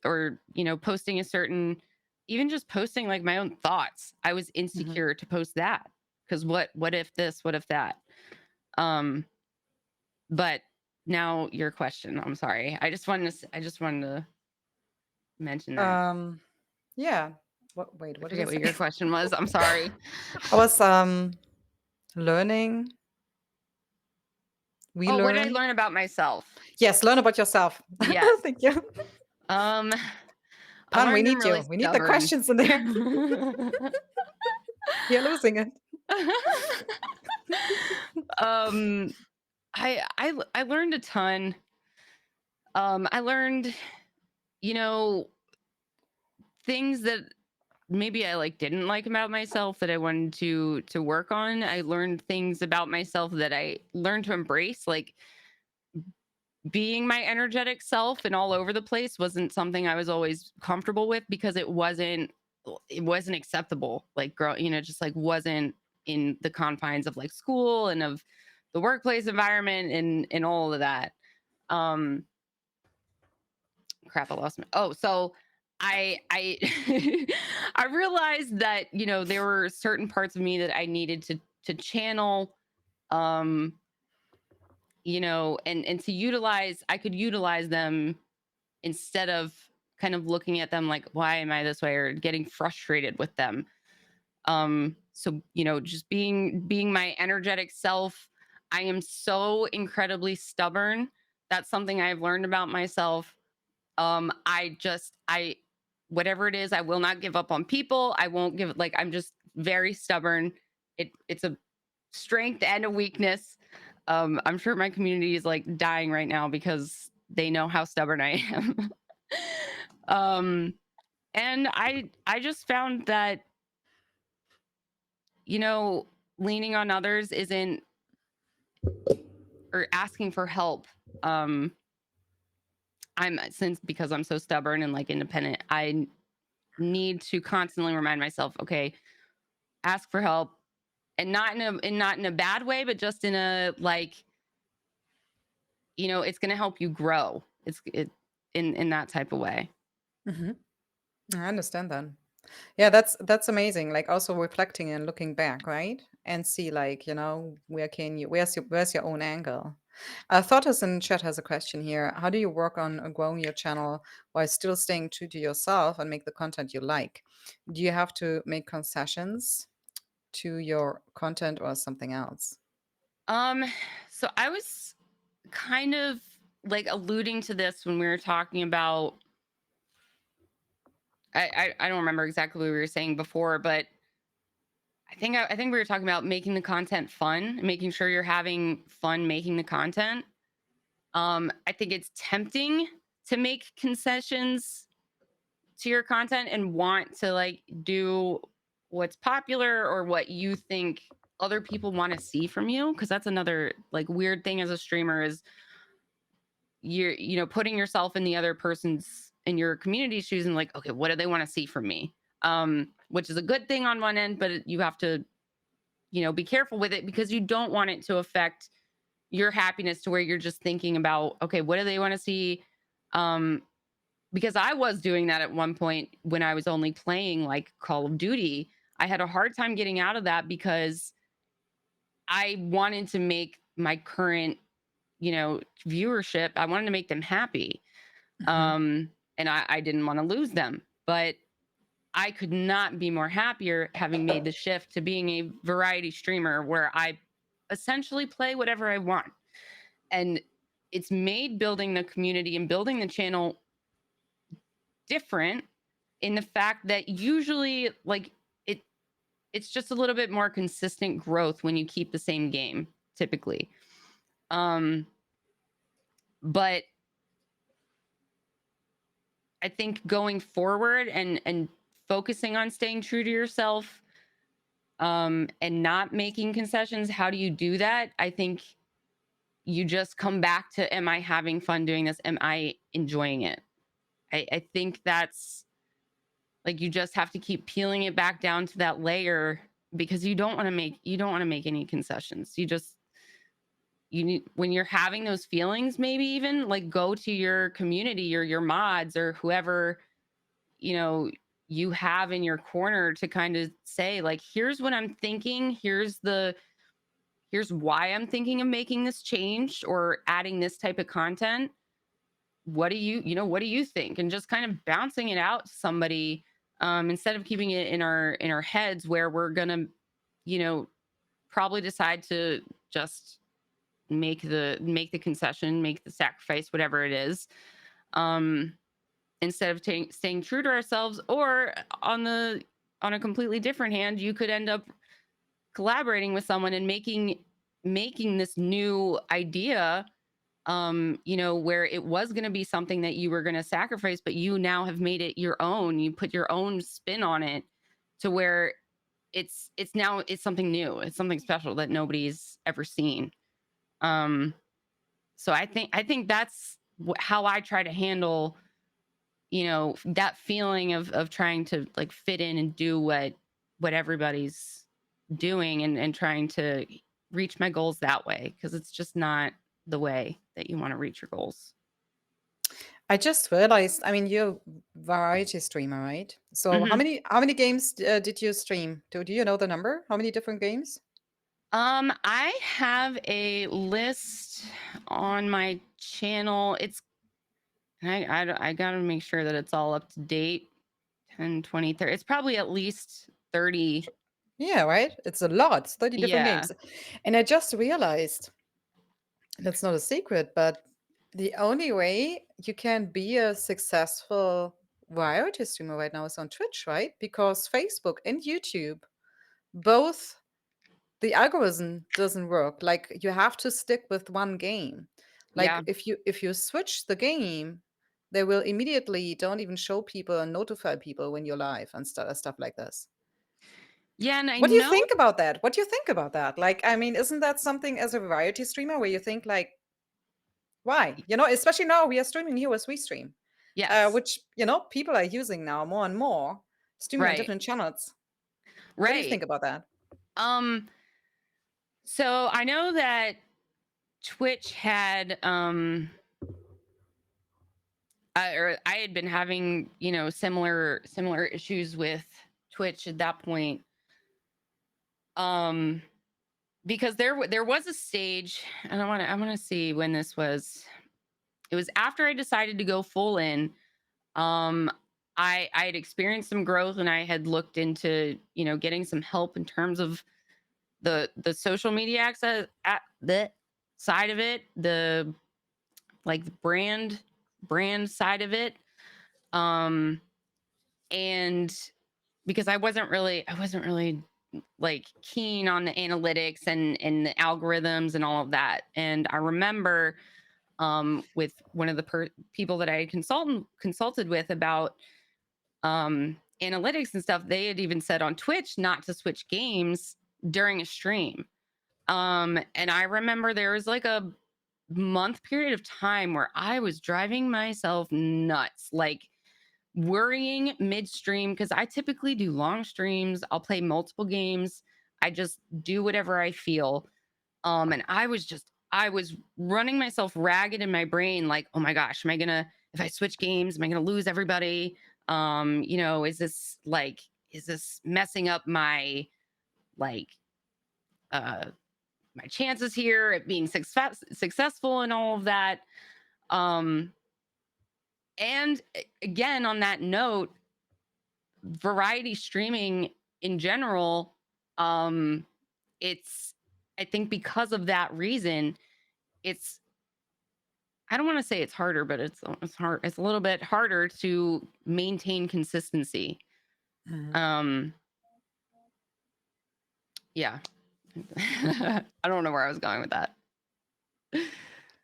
or posting a certain, even just posting like my own thoughts. I was Mhm. insecure to post that, because what if this, what if that. um but now your question, I'm sorry, I just wanted to mention that. Um, yeah. Wait, I what did I forget what say? your question was. I'm sorry. I was learning, Oh, what did I relearn. learn about myself? Yes, learn about yourself. Yes. Thank you. um I Pan, we learned I'm need really you. We need the stubborn. questions in there. You're losing it. um I learned a ton. I learned, you know things that maybe I like didn't like about myself that I wanted to work on. I learned things about myself that I learned to embrace, like being my energetic self and all over the place wasn't something I was always comfortable with because it wasn't acceptable. Like girl, just like wasn't in the confines of like school and of the workplace environment and all of that. Um Crap, I lost my so I I realized that, there were certain parts of me that I needed to channel, um and to utilize. I could utilize them instead of kind of looking at them like, why am I this way, or getting frustrated with them. So, just being my energetic self. I am so incredibly stubborn. That's something I've learned about myself. I whatever it is, I will not give up on people. I won't give, like, I'm just very stubborn. It's a strength and a weakness. I'm sure my community is like dying right now because they know how stubborn I am. um and I just found that, leaning on others isn't, or asking for help. um because I'm so stubborn and like independent, I need to constantly remind myself, okay, ask for help, and not in a bad way, but just in a like, it's going to help you grow. In that type of way. Hmm. I understand that. Yeah, that's amazing. Like also reflecting and looking back, right? And see like, where's your own angle? Thoughtus in chat has a question here. How do you work on growing your channel while still staying true to yourself and make the content you like? Do you have to make concessions to your content or something else? Um, so I was kind of like alluding to this when we were talking about. I don't remember exactly what we were saying before, but I think we were talking about making the content fun, making sure you're having fun making the content. I think it's tempting to make concessions to your content and want to like do what's popular or what you think other people want to see from you, because that's another like weird thing as a streamer is you're putting yourself in the other person's, in your community shoes, and like, okay, what do they want to see from me? Which is a good thing on one end, but you have to be careful with it because you don't want it to affect your happiness to where you're just thinking about, okay, what do they want to see? um because I was doing that at one point when I was only playing like Call of Duty. I had a hard time getting out of that because I wanted to make my current, viewership, I wanted to make them happy. Hmm. And I didn't want to lose them. But I could not be more happier having made the shift to being a variety streamer where I essentially play whatever I want. And it's made building the community and building the channel different in the fact that usually like it's just a little bit more consistent growth when you keep the same game typically. um but I think going forward and focusing on staying true to yourself, and not making concessions, how do you do that? I think you just come back to, am I having fun doing this? Am I enjoying it? I think that's like, you just have to keep peeling it back down to that layer, because you don't want to make any concessions. You need, when you're having those feelings, maybe even like go to your community or your mods or whoever you know you have in your corner to kind of say like, here's what I'm thinking, here's why I'm thinking of making this change or adding this type of content. What do you think? And just kind of bouncing it out to somebody, instead of keeping it in our heads, where we're gonna you know probably decide to just make the concession, make the sacrifice, whatever it is, um instead of staying true to ourselves. Or on a completely different hand, you could end up collaborating with someone and making this new idea, where it was going to be something that you were going to sacrifice, but you now have made it your own. You put your own spin on it, to where it's now it's something new. It's something special that nobody's ever seen. Um, so I think that's how I try to handle, that feeling of trying to like fit in and do what everybody's doing, and trying to reach my goals that way, because it's just not the way that you want to reach your goals. I just realized, I mean, you're a variety streamer, right? So how Mhm. many games did you stream? Do you know the number? How many different games? I have a list on my channel. I gotta make sure that it's all up to date. 10, 20, 30. It's probably at least 30. Yeah, right? It's a lot, 30 different Yeah. games. And I just realized, that's not a secret, but the only way you can be a successful variety streamer right now is on Twitch, right? Because Facebook and YouTube, both the algorithm doesn't work. Like you have to stick with one game. Like Yeah. if you switch the game, they will immediately don't even show people and notify people when you're live and stuff like this. Yeah, and I What do you know. think about that? What do you think about that? Like, I mean, isn't that something as a variety streamer where you think like, why? Especially now we are streaming here as we stream, Yes. which people are using now more and more, streaming on Right. different channels. What do you Right. think about that? Um so I know that Twitch had or I had been having, similar issues with Twitch at that point. Um because there was a stage, and I want to see when this was. It was after I decided to go full in. Um I had experienced some growth, and I had looked into, getting some help in terms of the social media access at the side of it, the like the brand side of it. Um and because I wasn't really like keen on the analytics and the algorithms and all of that. And I remember with one of the people that I had consulted with about analytics and stuff, they had even said on Twitch not to switch games during a stream. And I remember there was like a month period of time where I was driving myself nuts, like worrying midstream, because I typically do long streams. I'll play multiple games. I just do whatever I feel. And I was running myself ragged in my brain, like, oh my gosh, if I switch games, am I gonna lose everybody? Is this messing up like uh my chances here at being successful and all of that? Um and again, on that note, variety streaming in general, um it's I think because of that reason, it's I don't want to say it's harder, but it's hard. It's a little bit harder to maintain consistency. Mhm. Um, yeah. I don't know where I was going with that.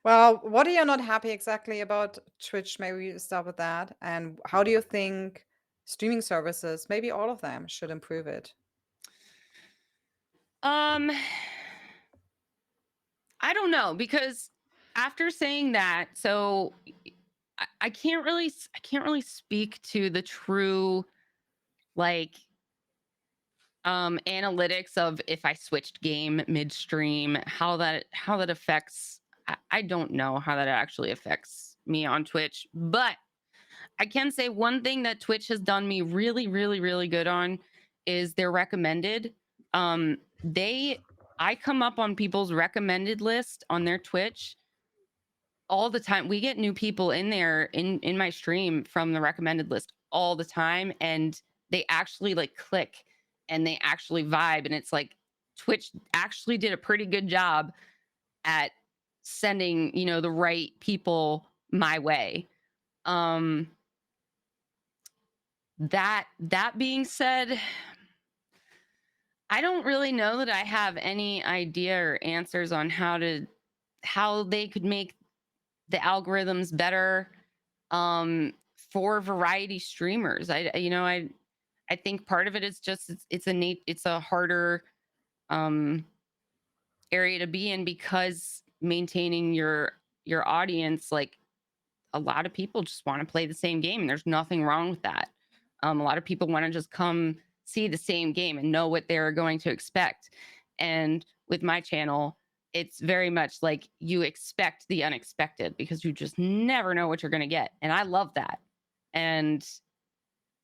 Well, what are you not happy exactly about Twitch? Maybe we start with that. And how do you think streaming services, maybe all of them, should improve it? Um, I don't know, because after saying that, so I can't really speak to the true like analytics of if I switched game midstream, how that affects. I don't know how that actually affects me on Twitch, but I can say one thing that Twitch has done me really, really, really good on is their recommended. They I come up on people's recommended list on their Twitch all the time. We get new people in there in my stream from the recommended list all the time, and they actually like click and they actually vibe, and it's like Twitch actually did a pretty good job at sending, the right people my way. Um that being said, I don't really know that I have any idea or answers on how they could make the algorithms better for variety streamers. I I think part of it is just it's a harder area to be in, because maintaining your audience, like, a lot of people just want to play the same game, and there's nothing wrong with that. A lot of people want to just come see the same game and know what they're going to expect. And with my channel, it's very much like you expect the unexpected, because you just never know what you're going to get. And I love that. And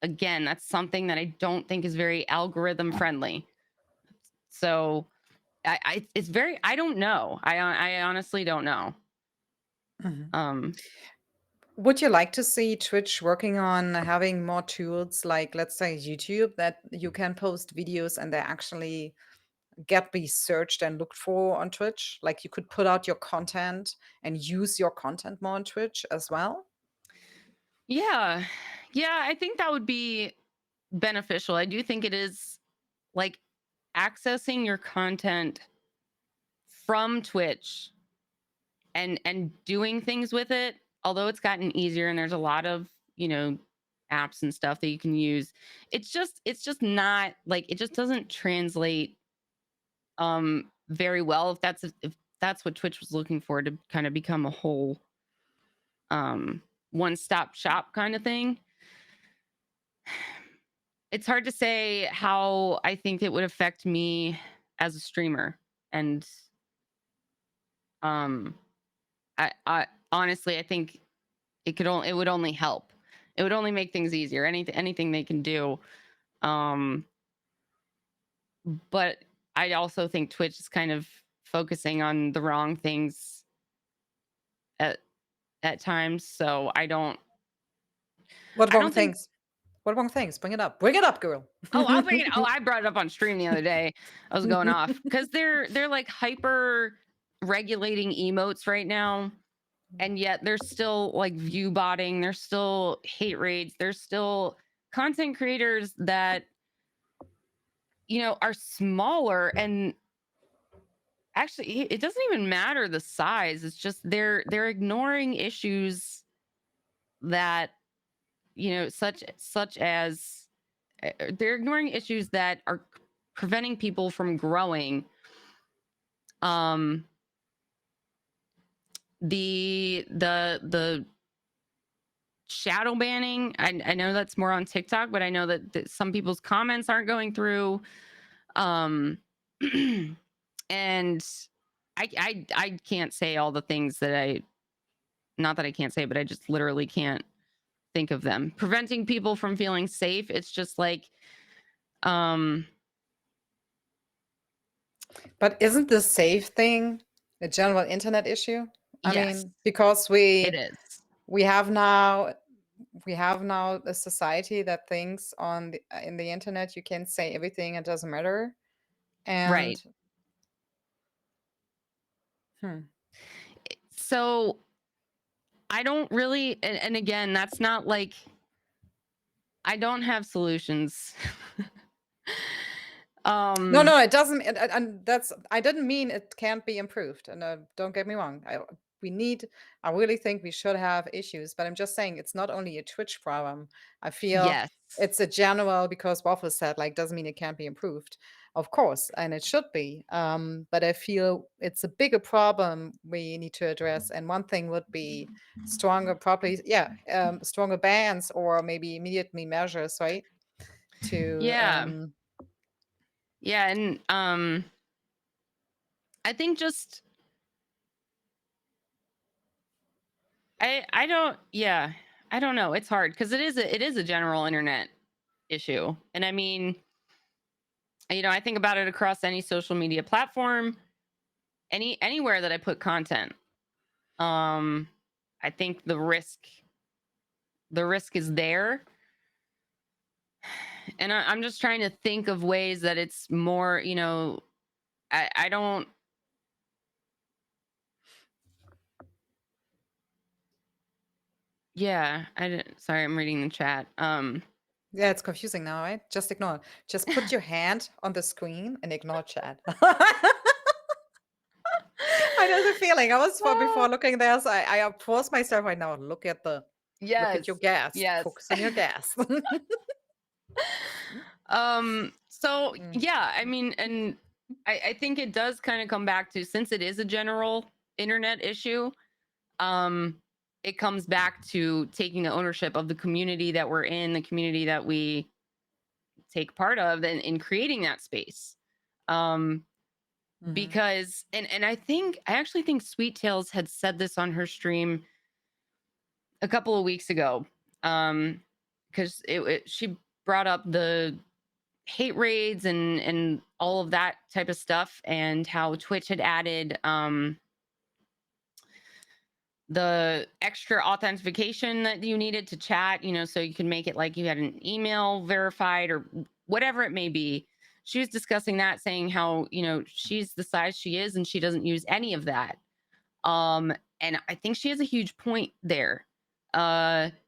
again, that's something that I don't think is very algorithm friendly. So it's very, I don't know. I honestly don't know. Would you like to see Twitch working on having more tools like, let's say, YouTube, that you can post videos and they actually get researched and looked for on Twitch? Like you could put out your content and use your content more on Twitch as well? Yeah. Yeah, I think that would be beneficial. I do think it is, like, accessing your content from Twitch and doing things with it, although it's gotten easier and there's a lot of, apps and stuff that you can use. It's just not like, it just doesn't translate very well, if that's what Twitch was looking for, to kind of become a whole one-stop shop kind of thing. It's hard to say how I think it would affect me as a streamer. And I honestly, I think it would only help. It would only make things easier. Anything they can do. But I also think Twitch is kind of focusing on the wrong things at times. So What I wrong don't think. things? What wrong things? Bring it up. Bring it up, girl. Oh, I'll bring it. Oh, I brought it up on stream the other day. I was going off because they're like hyper regulating emotes right now, and yet there's still like view botting. There's still hate raids. There's still content creators that are smaller, and actually it doesn't even matter the size. It's just they're ignoring issues that such as they're ignoring issues that are preventing people from growing. The shadow banning, I know that's more on TikTok, but I know that some people's comments aren't going through. And I can't say all the things that not that I can't say, but I just literally can't think of them. Preventing people from feeling safe. It's just like, But isn't the safe thing a general internet issue? I yes, mean, because it is. we have now a society that thinks in the internet you can say everything, it doesn't matter. And right. So I don't really, and again, that's not like, I don't have solutions. no, it doesn't. And I didn't mean it can't be improved. And don't get me wrong. I really think we should have issues, but I'm just saying it's not only a Twitch problem. I feel Yes. it's a general, because Waffle said, like, doesn't mean it can't be improved. Of course, and it should be. But I feel it's a bigger problem we need to address. And one thing would be stronger bans, or maybe immediately measures, right? Yeah. Yeah, and I think just I don't know. It's hard because it is a general internet issue. And I mean, I think about it across any social media platform, anywhere that I put content. I think the risk is there. And I'm just trying to think of ways that it's more, I don't. Yeah, sorry, I'm reading the chat. Yeah, it's confusing now, right? Just ignore it. Just put your hand on the screen and ignore chat. I know the feeling. I was before looking there, so I force myself right now. Look at your gas. Yes. Focus on your gas. So Mm. yeah, I mean, and I think it does kind of come back to, since it is a general internet issue, um, it comes back to taking the ownership of the community that we're in, the community that we take part of, and in creating that space. Um, Mhm. because I actually think Sweet Tails had said this on her stream a couple of weeks ago. Because she brought up the hate raids and all of that type of stuff, and how Twitch had added the extra authentication that you needed to chat, so you can make it like you had an email verified or whatever it may be. She was discussing that, saying how, she's the size she is and she doesn't use any of that. And I think she has a huge point there. But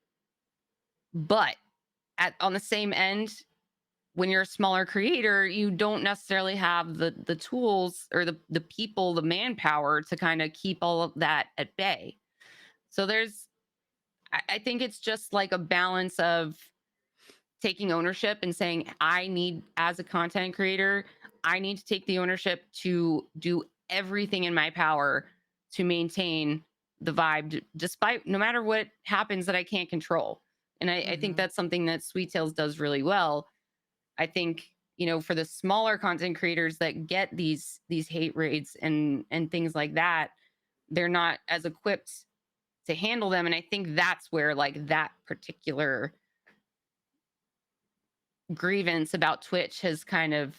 on the same end, when you're a smaller creator, you don't necessarily have the tools or the people, the manpower to kind of keep all of that at bay. So I think it's just like a balance of taking ownership and saying, I need, as a content creator, I need to take the ownership to do everything in my power to maintain the vibe, despite no matter what happens that I can't control. And I think Mhm. that's something that Sweet Tails does really well. I think, for the smaller content creators that get these hate raids and things like that, they're not as equipped to handle them. And I think that's where, like, that particular grievance about Twitch has kind of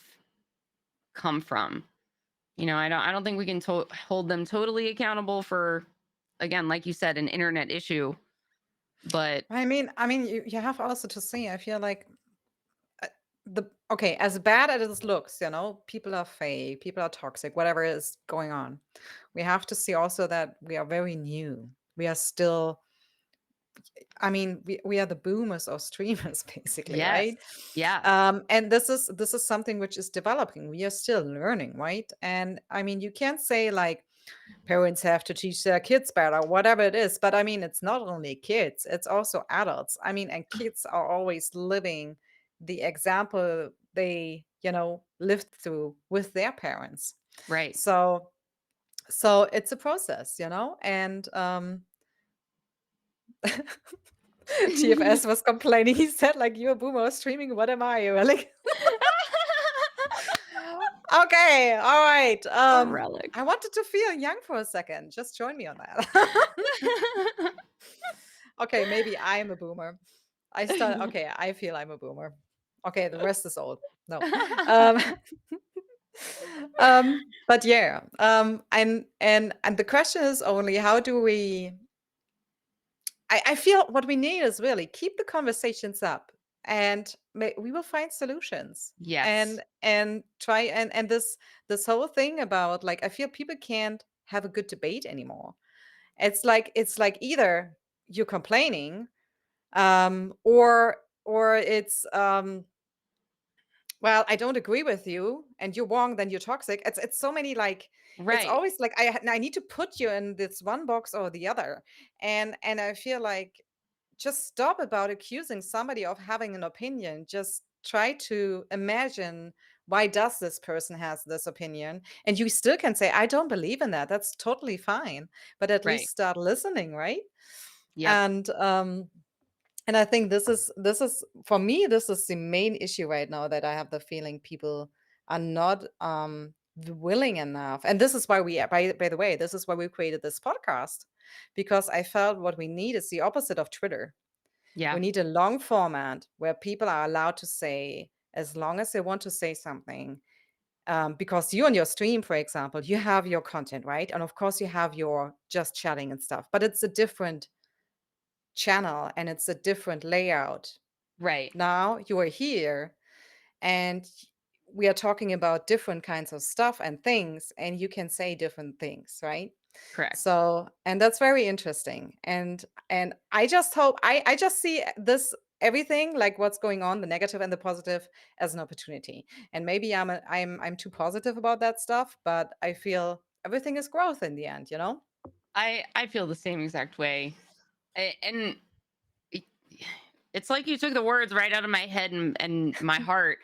come from. I don't think we can hold them totally accountable for, again, like you said, an internet issue. But I mean, you have also to see. I feel like uh, okay, as bad as it looks, people are fake, people are toxic, whatever is going on. We have to see also that we are very new. We are still. I mean, we are the boomers of streamers, basically, yes, right? yeah, And this is something which is developing. We are still learning, right? And I mean, you can't say like parents have to teach their kids better, whatever it is. But I mean, it's not only kids, it's also adults. I mean, and kids are always living the example they, lived through with their parents. right. So it's a process, and TFS was complaining. He said, like, you're a boomer streaming. What am I? We're like, okay, all right. A relic. I wanted to feel young for a second. Just join me on that. Okay, maybe I am a boomer. Okay, I feel I'm a boomer. Okay, the rest is old. No. Um, but yeah. And the question is only how do we I feel what we need is really keep the conversations up and we will find solutions Yes, and try and this whole thing about like I feel people can't have a good debate anymore. It's like either you're complaining or it's well, I don't agree with you and you're wrong, then you're toxic. It's so many like it's right, always like I need to put you in this one box or the other. And I feel like just stop about accusing somebody of having an opinion. Just try to imagine why does this person has this opinion? And you still can say, I don't believe in that. That's totally fine. But at right. least start listening, right? Yep. And I think this is for me, this is the main issue right now that I have the feeling people are not willing enough. And this is why by the way, this is why we created this podcast. Because I felt what we need is the opposite of Twitter. Yeah. We need a long format where people are allowed to say as long as they want to say something. Because you on your stream, for example, you have your content, right? And of course, you have your just chatting and stuff, but it's a different channel and it's a different layout. Right. Now you are here and we are talking about different kinds of stuff and things, and you can say different things, right? Correct. So, and that's very interesting. And I just hope I just see this everything like what's going on, the negative and the positive, as an opportunity. And maybe I'm too positive about that stuff, but I feel everything is growth in the end. I feel the same exact way. And It's like you took the words right out of my head and my heart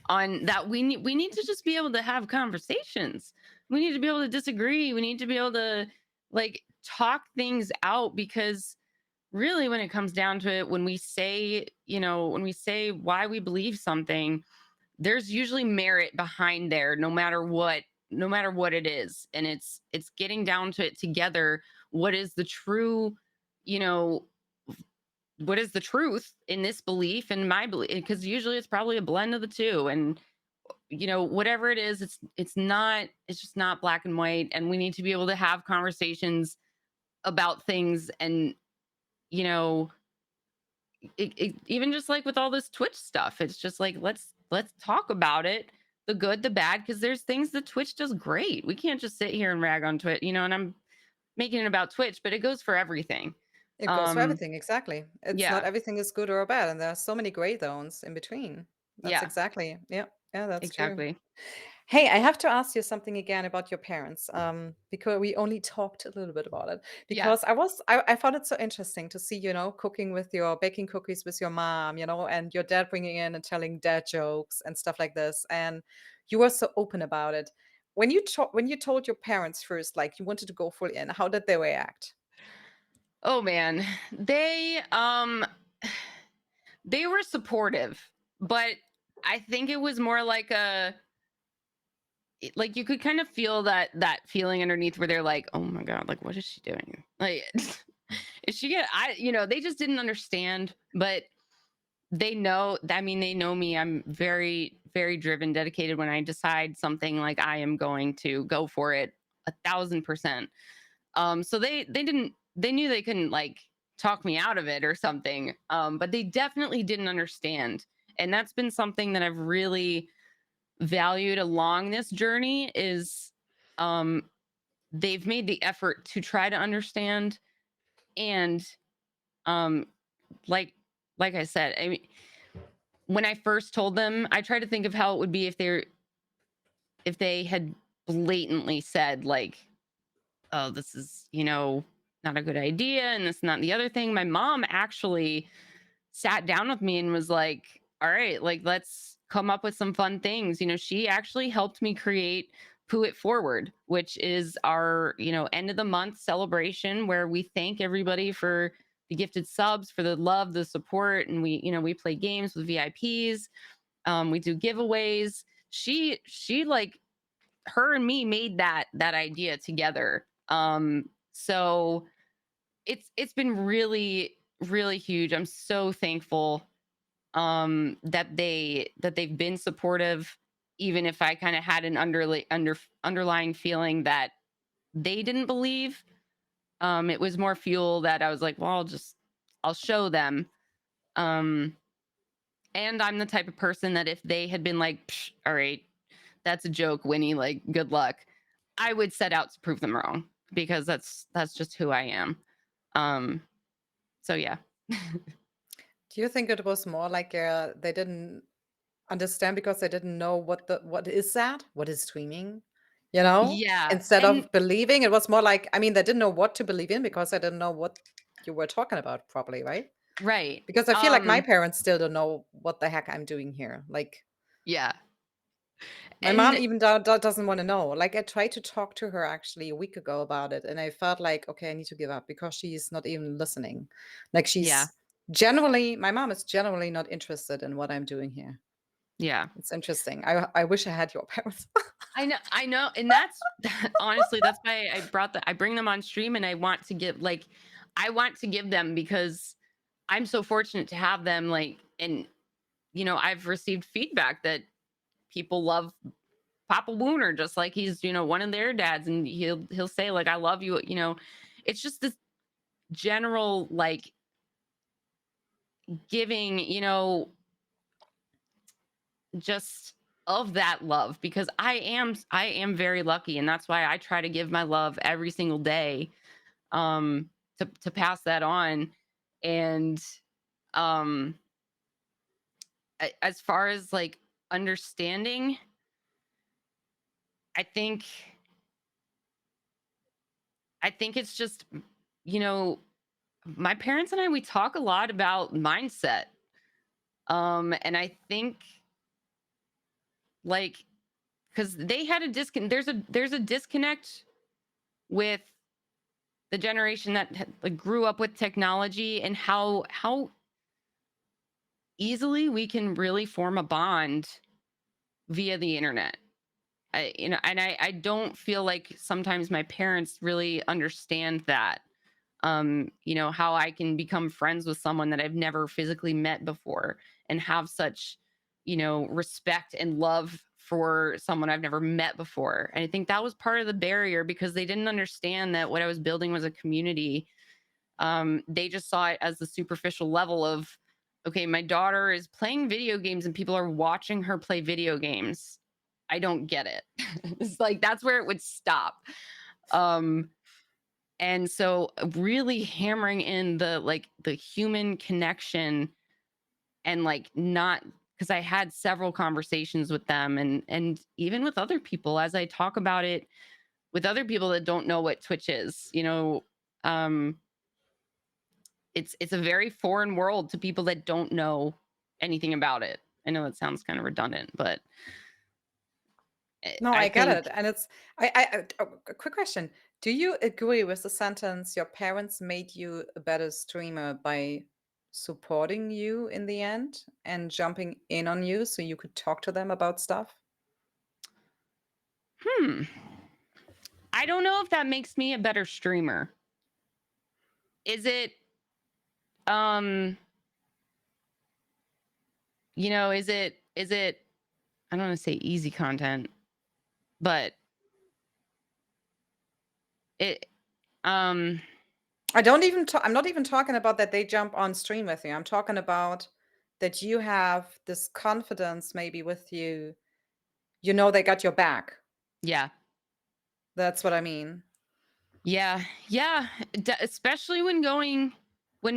on that. We need to just be able to have conversations. We need to be able to disagree. We need to be able to like talk things out, because really when it comes down to it, when we say, when we say why we believe something, there's usually merit behind there, no matter what it is. And it's getting down to it together. What is the true, you know what is the truth in this belief and my belief? Because usually it's probably a blend of the two. And whatever it is, it's just not black and white. And we need to be able to have conversations about things. And you know even just like with all this Twitch stuff, it's just like, let's talk about it, the good, the bad, because there's things that Twitch does great. We can't just sit here and rag on Twitch, and I'm making it about Twitch, but it goes for everything. It goes for um everything, exactly. It's not yeah, everything is good or bad, and there are so many gray zones in between. That's yeah, exactly, yeah, yeah, that's true. exactly. Hey, I have to ask you something again about your parents, because we only talked a little bit about it. Yeah. Because I found it so interesting to see, cooking with your baking cookies with your mom, and your dad bringing in and telling dad jokes and stuff like this, and you were so open about it. When you told your parents first, like you wanted to go full in, how did they react? Oh man, they were supportive, but I think it was more like like you could kind of feel that feeling underneath where they're like, oh my god, like what is she doing, like is she gonna, they just didn't understand. But they know, I mean, they know me. I'm very, very driven, dedicated. When I decide something, like I am going to go for it 1,000%. So they knew they couldn't like talk me out of it or something. But they definitely didn't understand. And that's been something that I've really valued along this journey is um they've made the effort to try to understand. And um like like I said, I mean, when I first told them, I tried to think of how it would be if they had blatantly said like, oh, this is, not a good idea, and this, not the other thing. My mom actually sat down with me and was like, all right, like let's come up with some fun things. She actually helped me create Poo It Forward, which is our, end of the month celebration where we thank everybody for the gifted subs, for the love, the support. And we play games with VIPs. We do giveaways. She like, her and me made that idea together. So it's been really, really huge. I'm so thankful that they've been supportive, even if I kind of had an underlying feeling that they didn't believe. It was more fuel that I was like, well, I'll show them. um and I'm the type of person that if they had been like, "Psh, all right, that's a joke, Winnie, like good luck," I would set out to prove them wrong, because that's just who I am. um so yeah. Do you think it was more like they didn't understand because they didn't know what is that? What is streaming? You know? Yeah, Instead and of believing, it was more like, I mean, they didn't know what to believe in because they didn't know what you were talking about properly, right? right. Because I feel like my parents still don't know what the heck I'm doing here. Like Yeah, my mom and even doesn't want to know. Like I tried to talk to her actually a week ago about it, and I felt like, okay, I need to give up because she's not even listening. Like yeah, my mom is generally not interested in what I'm doing here. yeah. It's interesting. I wish I had your parents. I know, and that's honestly, that's why I bring them on stream, and I want to give them, because I'm so fortunate to have them, like, and I've received feedback that people love Papa Wooner just like he's, one of their dads, and he'll say like, I love you, it's just this general like giving, just of that love, because I am very lucky, and that's why I try to give my love every single day, to pass that on. And um as far as like understanding, I think it's just, you know my parents and I, we talk a lot about mindset. And I think like because they had a disconnect. There's a disconnect with the generation that like, grew up with technology and how easily we can really form a bond via the internet. I don't feel like sometimes my parents really understand that. How I can become friends with someone that I've never physically met before and have such, respect and love for someone I've never met before. And I think that was part of the barrier because they didn't understand that what I was building was a community. They just saw it as the superficial level of, okay, my daughter is playing video games and people are watching her play video games. I don't get it. It's like that's where it would stop. Um, and so really hammering in the human connection and like not because I had several conversations with them and even with other people as I talk about it with other people that don't know what Twitch is, um it's a very foreign world to people that don't know anything about it. I know that sounds kind of redundant, but No, I I get it. think And it's a quick question. Do you agree with the sentence your parents made you a better streamer by supporting you in the end and jumping in on you so you could talk to them about stuff? hmm I don't know if that makes me a better streamer. Is it um is it I don't want to say easy content, but it um I'm not even talking about that they jump on stream with you. I'm talking about that you have this confidence maybe with you. You know they got your back. yeah. That's what I mean. Yeah. Yeah, especially when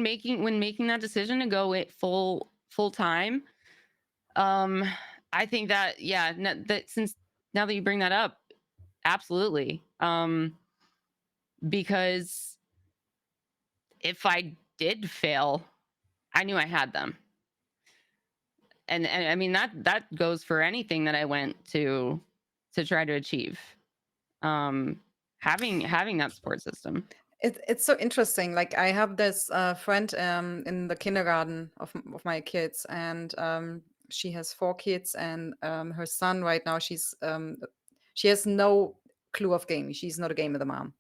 making that decision to go it full time. Um I think that yeah, that since now that you bring that up, absolutely. Because if I did fail, I knew I had them. And I mean that goes for anything that I went to try to achieve. Um having that support system. It's so interesting. Like I have this friend in the kindergarten of my kids, and she has 4 kids, and her son right now she has no clue of gaming. She's not a gamer, the mom,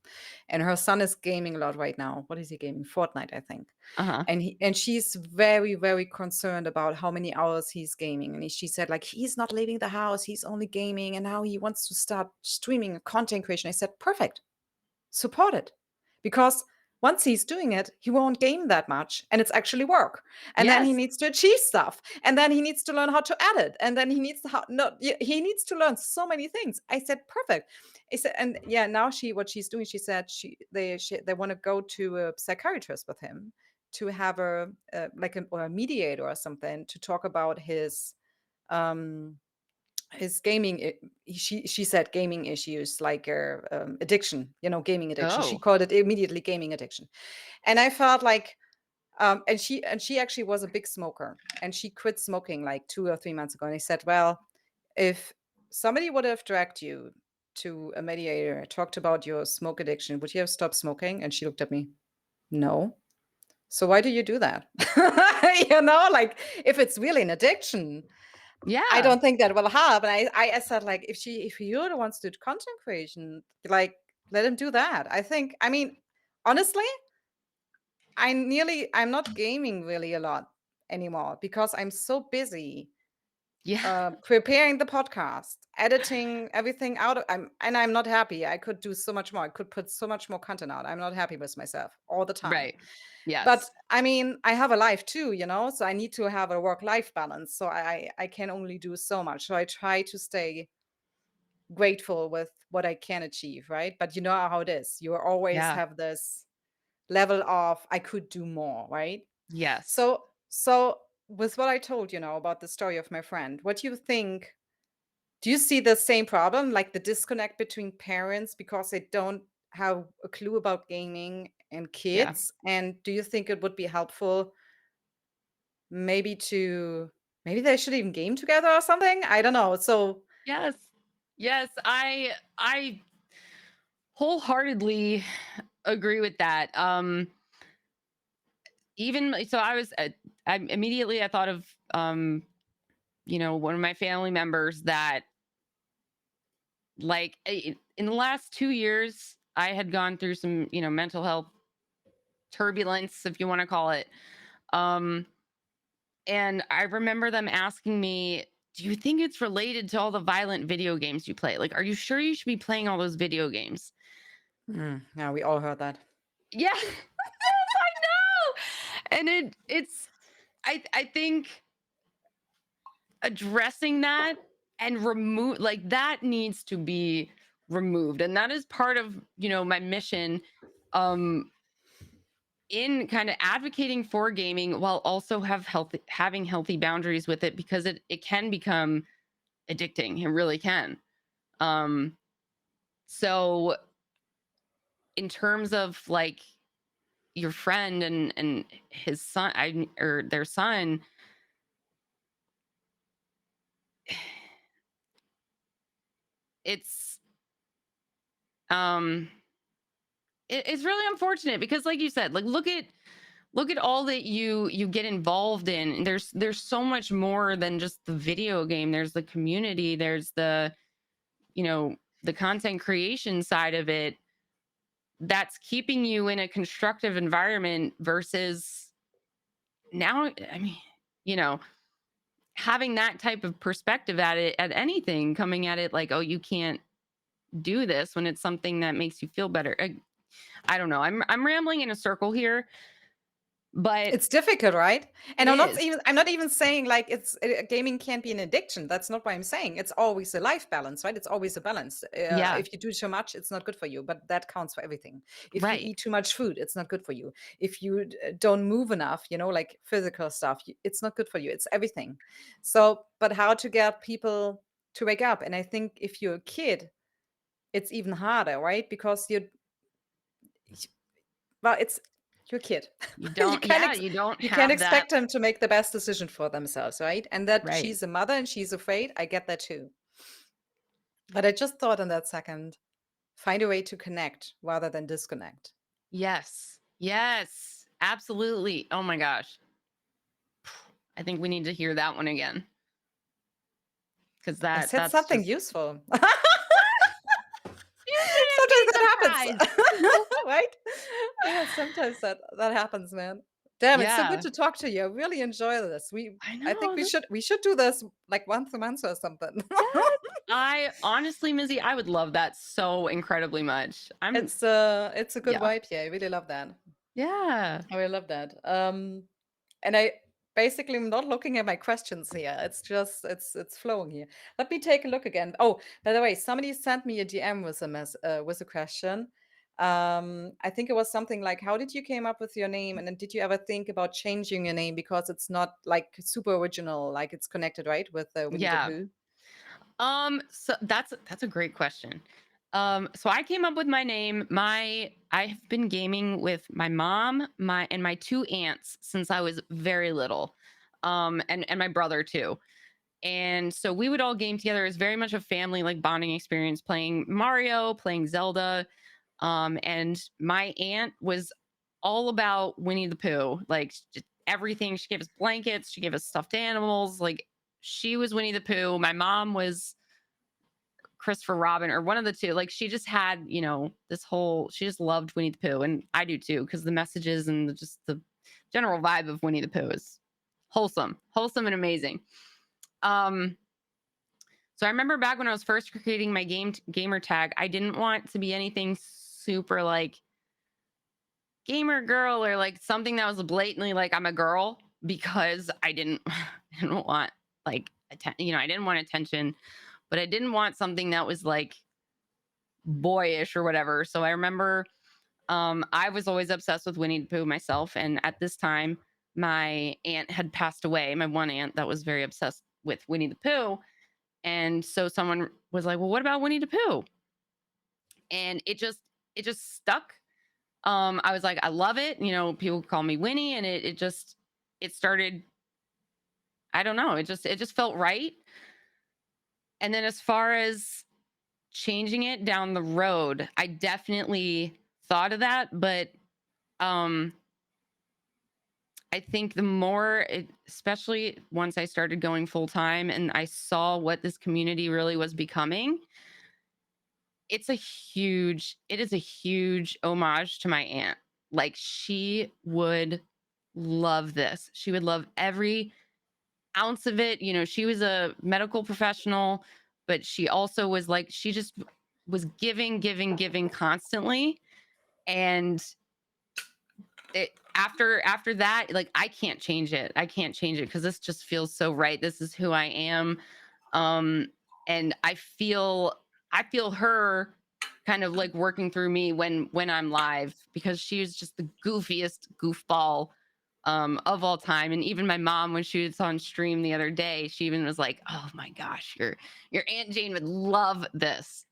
and her son is gaming a lot right now. What is he gaming? Fortnite, I think. Uh-huh. And she's very very concerned about how many hours he's gaming. And she said like he's not leaving the house. He's only gaming, and now he wants to start streaming and content creation. I said perfect, support it, because once he's doing it he won't game that much and it's actually work, and then he Yes. needs to achieve stuff, and then he needs to learn how to edit, and then he needs to he needs to learn so many things. I said perfect. I said, and yeah, now what she's doing, she said they want to go to a psychiatrist with him to have like or a mediator or something to talk about um his gaming she said gaming issues like addiction, gaming addiction. She Oh. called it immediately gaming addiction. And I felt like and she actually was a big smoker, and she quit smoking like 2 or 3 months ago. And I said, well, if somebody would have dragged you to a mediator, talked about your smoke addiction, would you have stopped smoking? And she looked at me, no. So why do you do that? Like if it's really an addiction, I Yeah. don't think that will help. And I said, like, if you're the ones to do content creation, like, let him do that. I mean, honestly, I'm not gaming really a lot anymore because I'm so busy Yeah. preparing the podcast, editing everything out. I'm not happy. I could do so much more. I could put so much more content out. I'm not happy with myself all the time. Right. But Yes. I mean, I have a life too, so I need to have a work-life balance. So I can only do so much. So I try to stay grateful with what I can achieve, right? But you know how it is. You always Yeah. have this level of I could do more, right? Yes. So with what I told about the story of my friend, what do you think? Do you see the same problem, like the disconnect between parents because they don't have a clue about gaming and Yeah. kids? And do you think it would be helpful maybe to Maybe they should even game together or something. I don't know. So Yes. Yes, I wholeheartedly agree with that. Even so I immediately I thought of one of my family members that like in the last 2 years I had gone through some, mental health turbulence, if you want to call it. Um and I remember them asking me, "Do you think it's related to all the violent video games you play? Like, are you sure you should be playing all those video games?" yeah, we all heard that. Yeah. Yes, I know. And it's I think addressing that and remove like that needs to be removed. And that is part of, my mission um in kind of advocating for gaming while also having healthy boundaries with it, because it can become addicting. It really can. Um so in terms of like your friend and his son, or their son, it's um it's really unfortunate because like you said, like look at all that you get involved in. And there's so much more than just the video game. There's the community, there's you know the content creation side of it that's keeping you in a constructive environment versus now. I mean, you know having that type of perspective at anything, coming at it like, oh, you can't do this when it's something that makes you feel better. I don't know. I'm rambling in a circle here, but It's difficult, right? it And is. I'm not even saying like gaming can't be an addiction. That's not what I'm saying. It's always a life balance, right? It's always a balance. Yeah, If you do too much, it's not good for you, but that counts for everything. If you right. eat too much food, it's not good for you. If you don't move enough, like physical stuff, it's not good for you. It's everything. So, but how to get people to wake up? And I think if you're a kid, it's even harder, right? Because well, it's your kid. You You don't, can't yeah, you don't you can't have that. expect them to make the best decision for themselves, right? And that Right. she's a mother and she's afraid, I get that too. But I just thought in that second, find a way to connect rather than disconnect. Yes. Yes. Absolutely. Oh my gosh. I think we need to hear that one again, because I said that's something just useful. you say Sometimes it that many happens, times. right? Yeah, sometimes that happens, man. Damn, it's so good Yeah, to talk to you. I really enjoy this. I I think know. we should do this like once a month or something. Yes. I honestly, Mizzy, I would love that so incredibly much. It's a good Yeah. vibe here. I really love that. Yeah. I really love that. And I basically am not looking at my questions here. It's just it's flowing here. Let me take a look again. Oh, by the way, somebody sent me a DM with a question. I think it was something like, "How did you came up with your name? And then did you ever think about changing your name because it's not like super original, like it's connected, right, with Winnie the Yeah. Pooh?" So that's a great question. So I came up with my name. I have been gaming with my mom, my two aunts since I was very little. And my brother too. And so we would all game together. It was very much a family like bonding experience, playing Mario, playing Zelda. And my aunt was all about Winnie the Pooh, like just everything. She gave us blankets, she gave us stuffed animals. Like she was Winnie the Pooh. My mom was Christopher Robin, or one of the two. Like she just had, she just loved Winnie the Pooh. And I do too, because the messages and just the general vibe of Winnie the Pooh is wholesome and amazing. Um, so I remember back when I was first creating my gamer tag, I didn't want to be anything super like gamer girl, or like something that was blatantly like I'm a girl, because I didn't I didn't want like I didn't want attention, but I didn't want something that was like boyish or whatever. So I remember I was always obsessed with Winnie the Pooh myself, and at this time my aunt had passed away, my one aunt that was very obsessed with Winnie the Pooh. And so someone was like, "Well, what about Winnie the Pooh?" And it just stuck. I was like, I love it. People call me Winnie, and it started I don't know. It just felt right. And then as far as changing it down the road, I definitely thought of that, but um I think the more especially once I started going full time and I saw what this community really was becoming, it is a huge homage to my aunt. Like she would love this. She would love every ounce of it. You know, she was a medical professional, but she also was like, she just was giving, giving, giving constantly. And after that, like I can't change it. I can't change it because this just feels so right. This is who I am. Um, and I feel her kind of like working through me when I'm live because she was just the goofiest goofball of all time. And even my mom, when she was on stream the other day, she even was like, "Oh my gosh, your Aunt Jane would love this."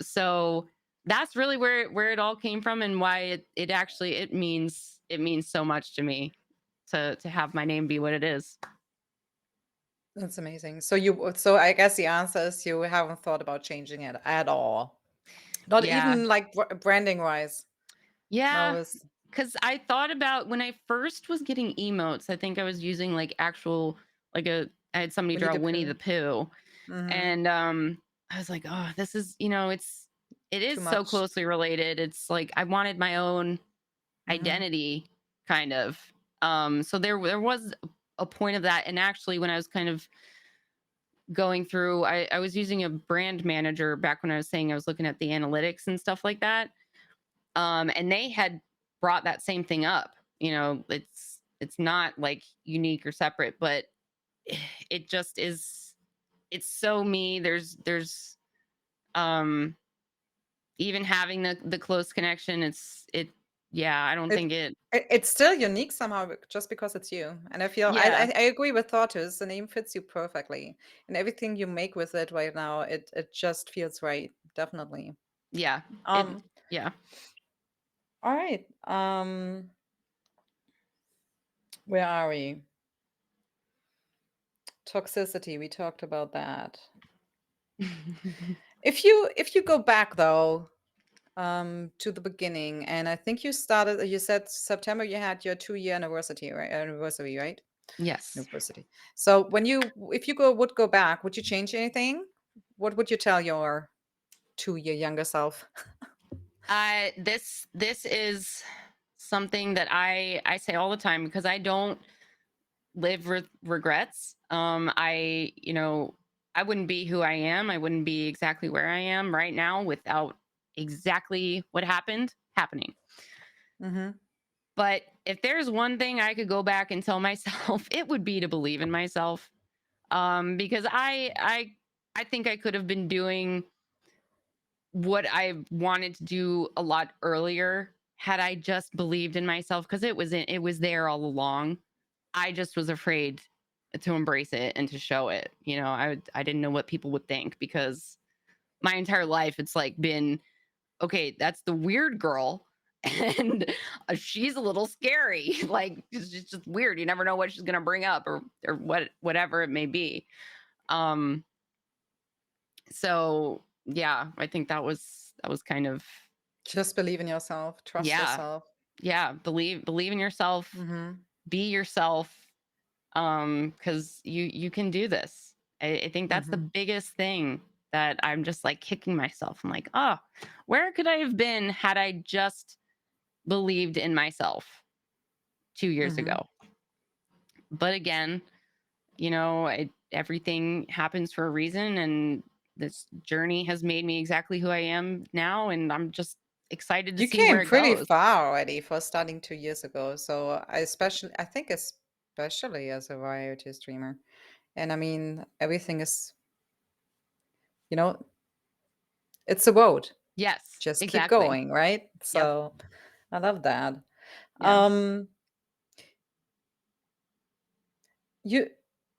So that's really where it all came from and why it actually it means so much to me to have my name be what it is. That's amazing. So I guess the answer is you haven't thought about changing it at all. Not Yeah. even like branding wise. No, Yeah, it's because I thought about when I first was getting emotes, I think I was using like actual like a I had somebody Winnie draw the Winnie Pooh. the Pooh. Hmm. And I was like, oh, this is, it Too is so much. closely related. It's like I wanted my own Hmm. identity kind of. So there was a point of that. And actually when I was kind of going through, I was using a brand manager back when I was saying I was looking at the analytics and stuff like that. And they had brought that same thing up. You know, it's not like unique or separate, but it just is. It's so me. There's um even having the close connection. Yeah. I don't It, think it. it's still unique somehow just because it's you. And I feel Yeah, I agree with Tortoise. The name fits you perfectly, and everything you make with it right now, it just feels right. Definitely. yeah. It. Um. Yeah. All right. Where are we? Toxicity. We talked about that. If you go back though, to the beginning, and I think you said September you had your 2-year anniversary, right? Anniversary, right? Yes. University. So if you would go back, would you change anything? What would you tell your 2-year younger self? This is something that I say all the time because I don't live with regrets. I wouldn't be who I am. I wouldn't be exactly where I am right now without exactly what happened happening. Hmm. But if there's one thing I could go back and tell myself, it would be to believe in myself. Because I think I could have been doing what I wanted to do a lot earlier had I just believed in myself because it was there all along. I just was afraid to embrace it and to show it. I didn't know what people would think because my entire life it's like been okay, that's the weird girl and she's a little scary. Like it's just weird. You never know what she's going to bring up or whatever it may be. Um so yeah, I think that was kind of Just believe in yourself, trust yeah. yourself. Yeah, believe in yourself, Hmm. be yourself because you can do this. I think that's the Hmm. biggest thing that I'm just like kicking myself. I'm like, oh, where could I have been had I just believed in myself 2 years Hmm. ago? But again, everything happens for a reason, and this journey has made me exactly who I am now, and I'm just excited to You see where came it pretty goes. far already for starting 2 years ago. So I think especially as a variety streamer. And I mean, everything is, you know, it's a road. Yes, Just keep exactly. going, right? Yep. So I love that. Yeah. Um, you,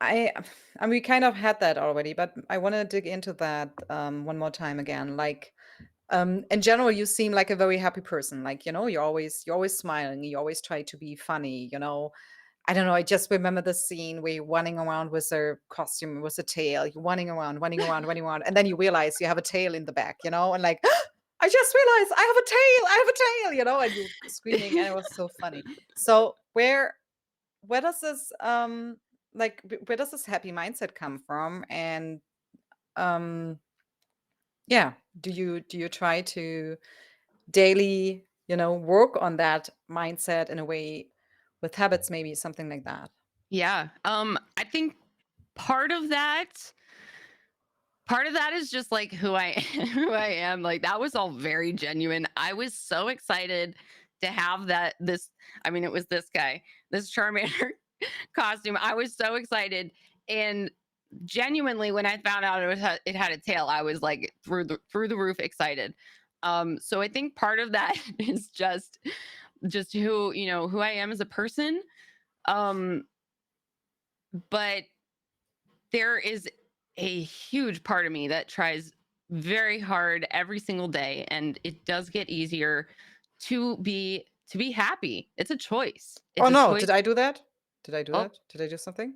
I, and we kind of had that already, but I want to dig into that one more time again. Like, in general, you seem like a very happy person. Like, you're always smiling. You always try to be funny. I don't know, I just remember the scene where you're running around with a costume, with a tail, you're running around, running around, running around, and then you realize you have a tail in the back, and like, I just realized I have a tail, I have a tail, and you screaming, and it was so funny. So where does this where does this happy mindset come from? And um yeah, do you try to daily, work on that mindset in a way with habits, maybe something like that? Yeah. I think part of that part of that is just like who I who I am. Like that was all very genuine. I was so excited to have I mean it was this guy, this Charmander costume. I was so excited, and genuinely when I found out it had a tail, I was like through the roof excited. So I think part of that is just who I am as a person. Um but there is a huge part of me that tries very hard every single day, and it does get easier to be happy. It's a choice. Oh It's a no, choice. did I do that? Did I do Oh, that? Did I do something?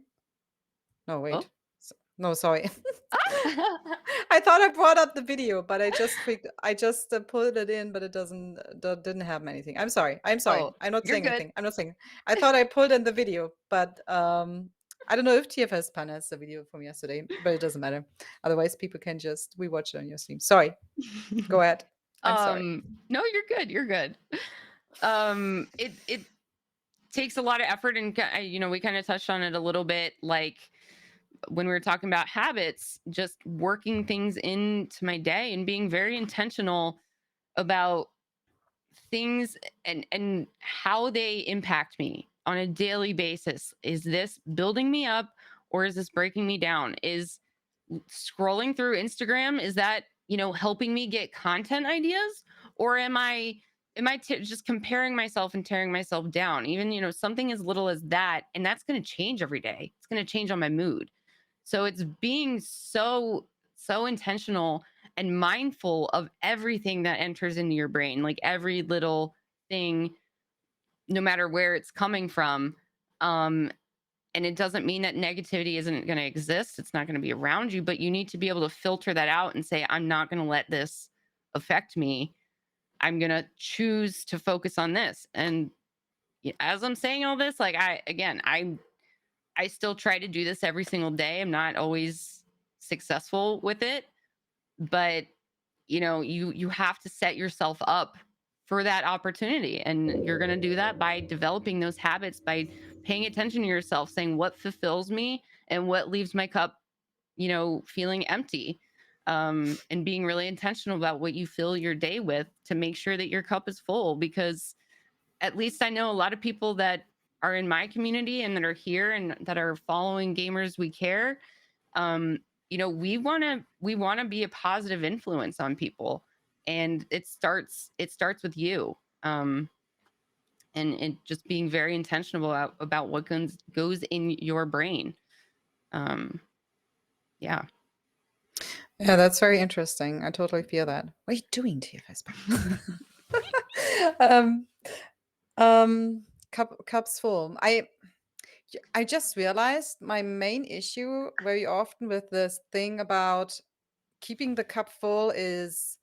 No, oh. wait. No, sorry. I thought I brought up the video, but I just pulled it in, but it didn't have anything. I'm sorry. I'm sorry. Oh, I'm not you're saying good. anything. I'm not saying. I thought I pulled in the video, but I don't know if TFS Pan has the video from yesterday, but it doesn't matter. Otherwise, people can just rewatch it on your stream. Sorry. Go ahead. I'm sorry. No, you're good. You're good. It takes a lot of effort, and we kind of touched on it a little bit, like when we were talking about habits, just working things into my day and being very intentional about things and how they impact me on a daily basis. Is this building me up, or is this breaking me down? Is scrolling through Instagram, is that helping me get content ideas, or am I just comparing myself and tearing myself down? Even something as little as that, and that's going to change every day. It's going to change on my mood. So it's being so intentional and mindful of everything that enters into your brain, like every little thing, no matter where it's coming from. Um, and it doesn't mean that negativity isn't going to exist. It's not going to be around you, but you need to be able to filter that out and say, I'm not going to let this affect me. I'm going to choose to focus on this. And as I'm saying all this, like I still try to do this every single day. I'm not always successful with it, but you have to set yourself up for that opportunity, and you're going to do that by developing those habits, by paying attention to yourself, saying what fulfills me and what leaves my cup feeling empty. And being really intentional about what you fill your day with to make sure that your cup is full, because at least I know a lot of people that are in my community and that are here and that are following Gamers We Care. um we want to be a positive influence on people, and it starts with you. And just being very intentional about what goes in your brain. um yeah. Yeah, that's very interesting. I totally feel that. What are you doing, TFS Pan? um, cups full. I just realized my main issue very often with this thing about keeping the cup full is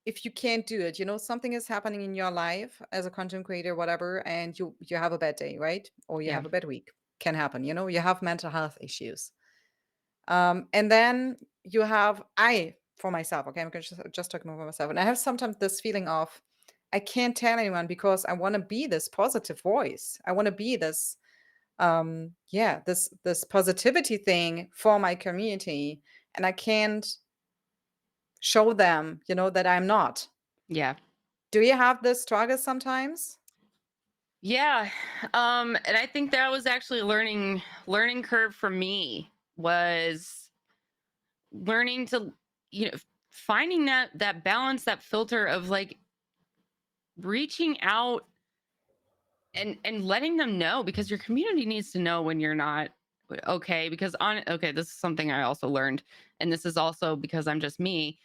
if you can't do it, something is happening in your life as a content creator, whatever, and you have a bad day, right? Or you Yeah. have a bad week. Can happen, you have mental health issues. And then you have for myself, okay, I'm just talking about myself, and I have sometimes this feeling of I can't tell anyone because I want to be this positive voice. I want to be this this positivity thing for my community, and I can't show them that I'm not. Yeah. Do you have this struggle sometimes? Yeah. And I think that was actually a learning curve for me, was learning to finding that balance, that filter of like reaching out and letting them know, because your community needs to know when you're not okay. Because this is something I also learned, and this is also because I'm just me,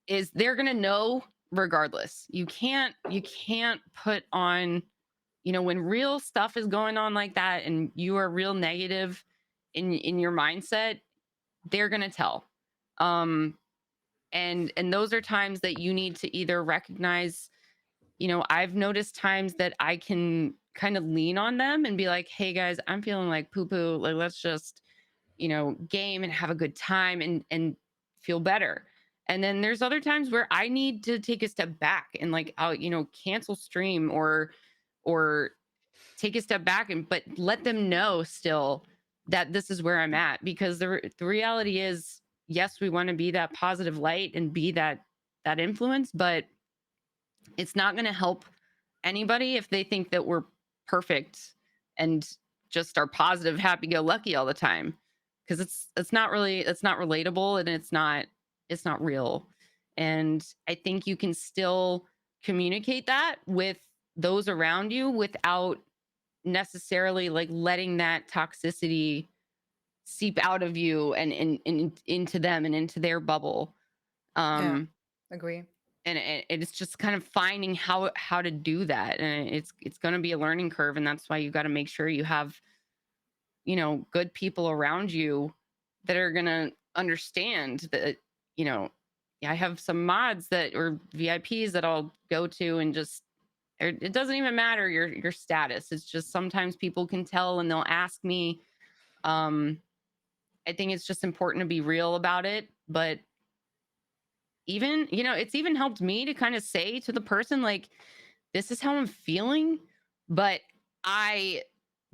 is they're gonna know regardless. You can't put on when real stuff is going on like that and you are real negative in your mindset, they're going to tell. Um and those are times that you need to either recognize, I've noticed times that I can kind of lean on them and be like, "Hey guys, I'm feeling like poo poo. Like, let's just, game and have a good time and feel better." And then there's other times where I need to take a step back and like I'll, cancel stream or take a step back and but let them know still that this is where I'm at, because the reality is, yes, we want to be that positive light and be that influence, but it's not going to help anybody if they think that we're perfect and just are positive, happy go lucky all the time, because it's not relatable, and it's not real. And I think you can still communicate that with those around you without necessarily like letting that toxicity seep out of you and into them and into their bubble. Yeah, um agree. and it's just kind of finding how to do that, and it's going to be a learning curve, and that's why you got to make sure you have good people around you that are going to understand that. you know I have some mods that or VIPs that I'll go to, and just it doesn't even matter your status. It's just sometimes people can tell and they'll ask me. um I think it's just important to be real about it, but even it's even helped me to kind of say to the person, like, this is how I'm feeling, but I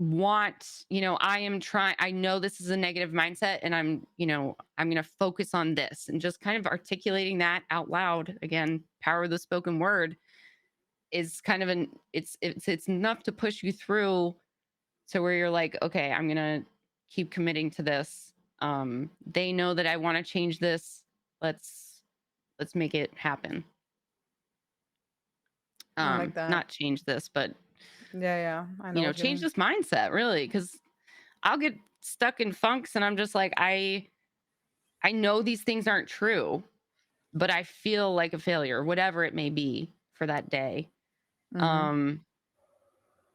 I am trying, I know this is a negative mindset, and I'm going to focus on this, and just kind of articulating that out loud. Again, power of the spoken word is kind of it's enough to push you through to where you're like, okay, I'm going to keep committing to this. They know that I want to change this. Let's make it happen. I like that. Not change this, but Yeah, I know what you change mean. this mindset, really, because I'll get stuck in funks, and I'm just like, I know these things aren't true, but I feel like a failure, whatever it may be for that day. Hmm. um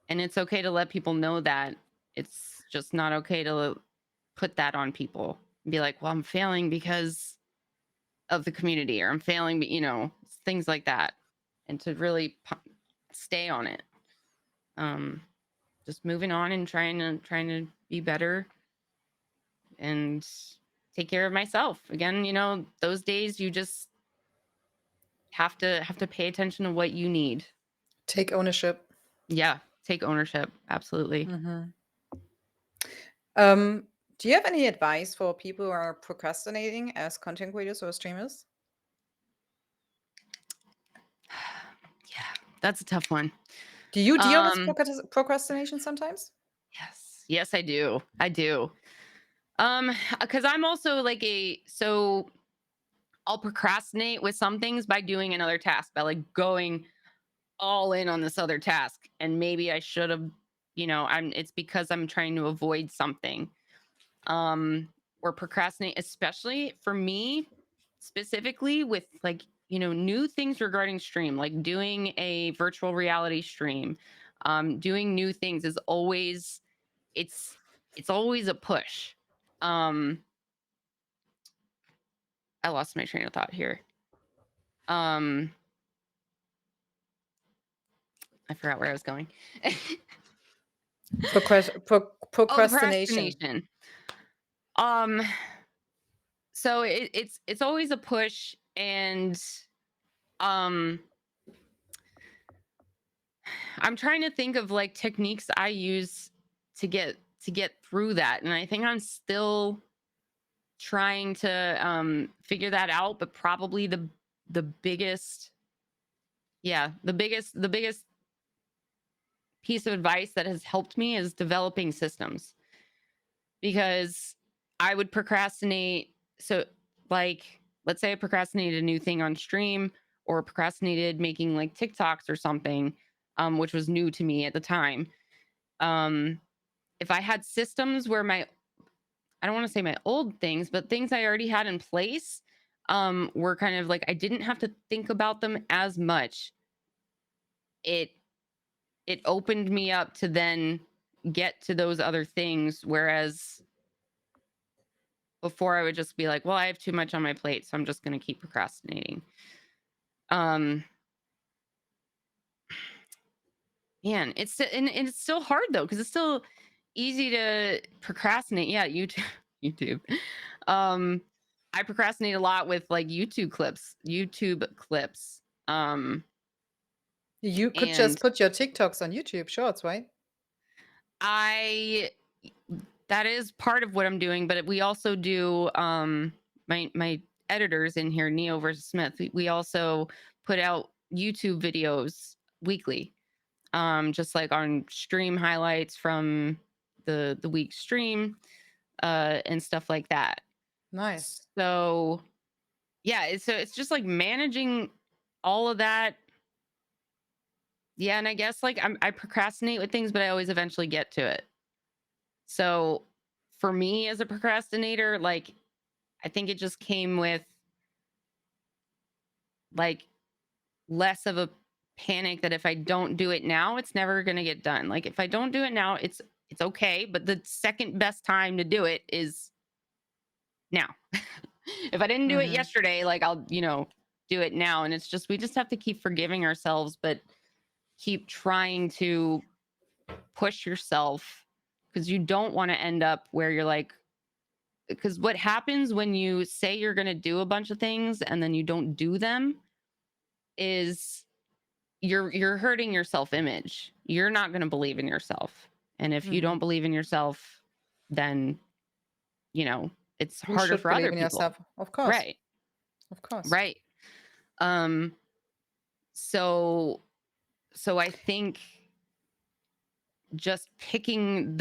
and it's okay to let people know that. It's just not okay to put that on people and be like, well, I'm failing because of the community, or I'm failing, things like that, and to really stay on it. um just moving on and trying to be better and take care of myself. Again, those days you just have to pay attention to what you need. Take ownership. Yeah, take ownership. Absolutely. Hmm. Do you have any advice for people who are procrastinating as content creators or streamers? Yeah, that's a tough one. Do you deal with um procrastination sometimes? yes, I do. Because I'm also like so I'll procrastinate with some things by doing another task, by like going all in on this other task, and maybe I should have, it's because I'm trying to avoid something. Or procrastinate, especially for me, specifically with like, new things regarding stream, like doing a virtual reality stream. Doing new things is always, it's it's always a push. um I lost my train of thought here. um I forgot where I was going. Oh, the Procrastination. procrastination. um so it's always a push, and um I'm trying to think of like techniques I use to get through that, and I think I'm still trying to figure that out. But probably the biggest, yeah, the biggest piece of advice that has helped me is developing systems, because I would procrastinate. So, like, let's say I procrastinated a new thing on stream, or procrastinated making like TikToks or something, which was new to me at the time. Um, if I had systems where I don't want to say my old things, but things I already had in place, were kind of like I didn't have to think about them as much. It it opened me up to then get to those other things, whereas before I would just be like, well, I have too much on my plate, so I'm just going to keep procrastinating. Um Man, and it's still hard though, because it's still easy to procrastinate. Yeah, YouTube, YouTube. Um, I procrastinate a lot with like YouTube clips. You could And just put your TikToks on YouTube Shorts, right? I that is part of what I'm doing, but we also do my editors in here, Neo versus Smith. We also put out YouTube videos weekly. Just like on stream highlights from the week stream, and stuff like that. Nice. So yeah, it's just like managing all of that. Yeah, and I guess like I procrastinate with things, but I always eventually get to it. So for me as a procrastinator, like I think it just came with like less of a panic that if I don't do it now, it's never going to get done. Like if I don't do it now, it's okay, but the second best time to do it is now. If I didn't do it Mm-hmm. yesterday, like I'll, do it now. And it's just we just have to keep forgiving ourselves, but keep trying to push yourself, because you don't want to end up where you're like, because what happens when you say you're going to do a bunch of things and then you don't do them is you're hurting your self-image. You're not going to believe in yourself. And if you Mm-hmm. don't believe in yourself, then it's You harder should for believe other in people. yourself, of course. Right. Of course. Right. Um so I think just picking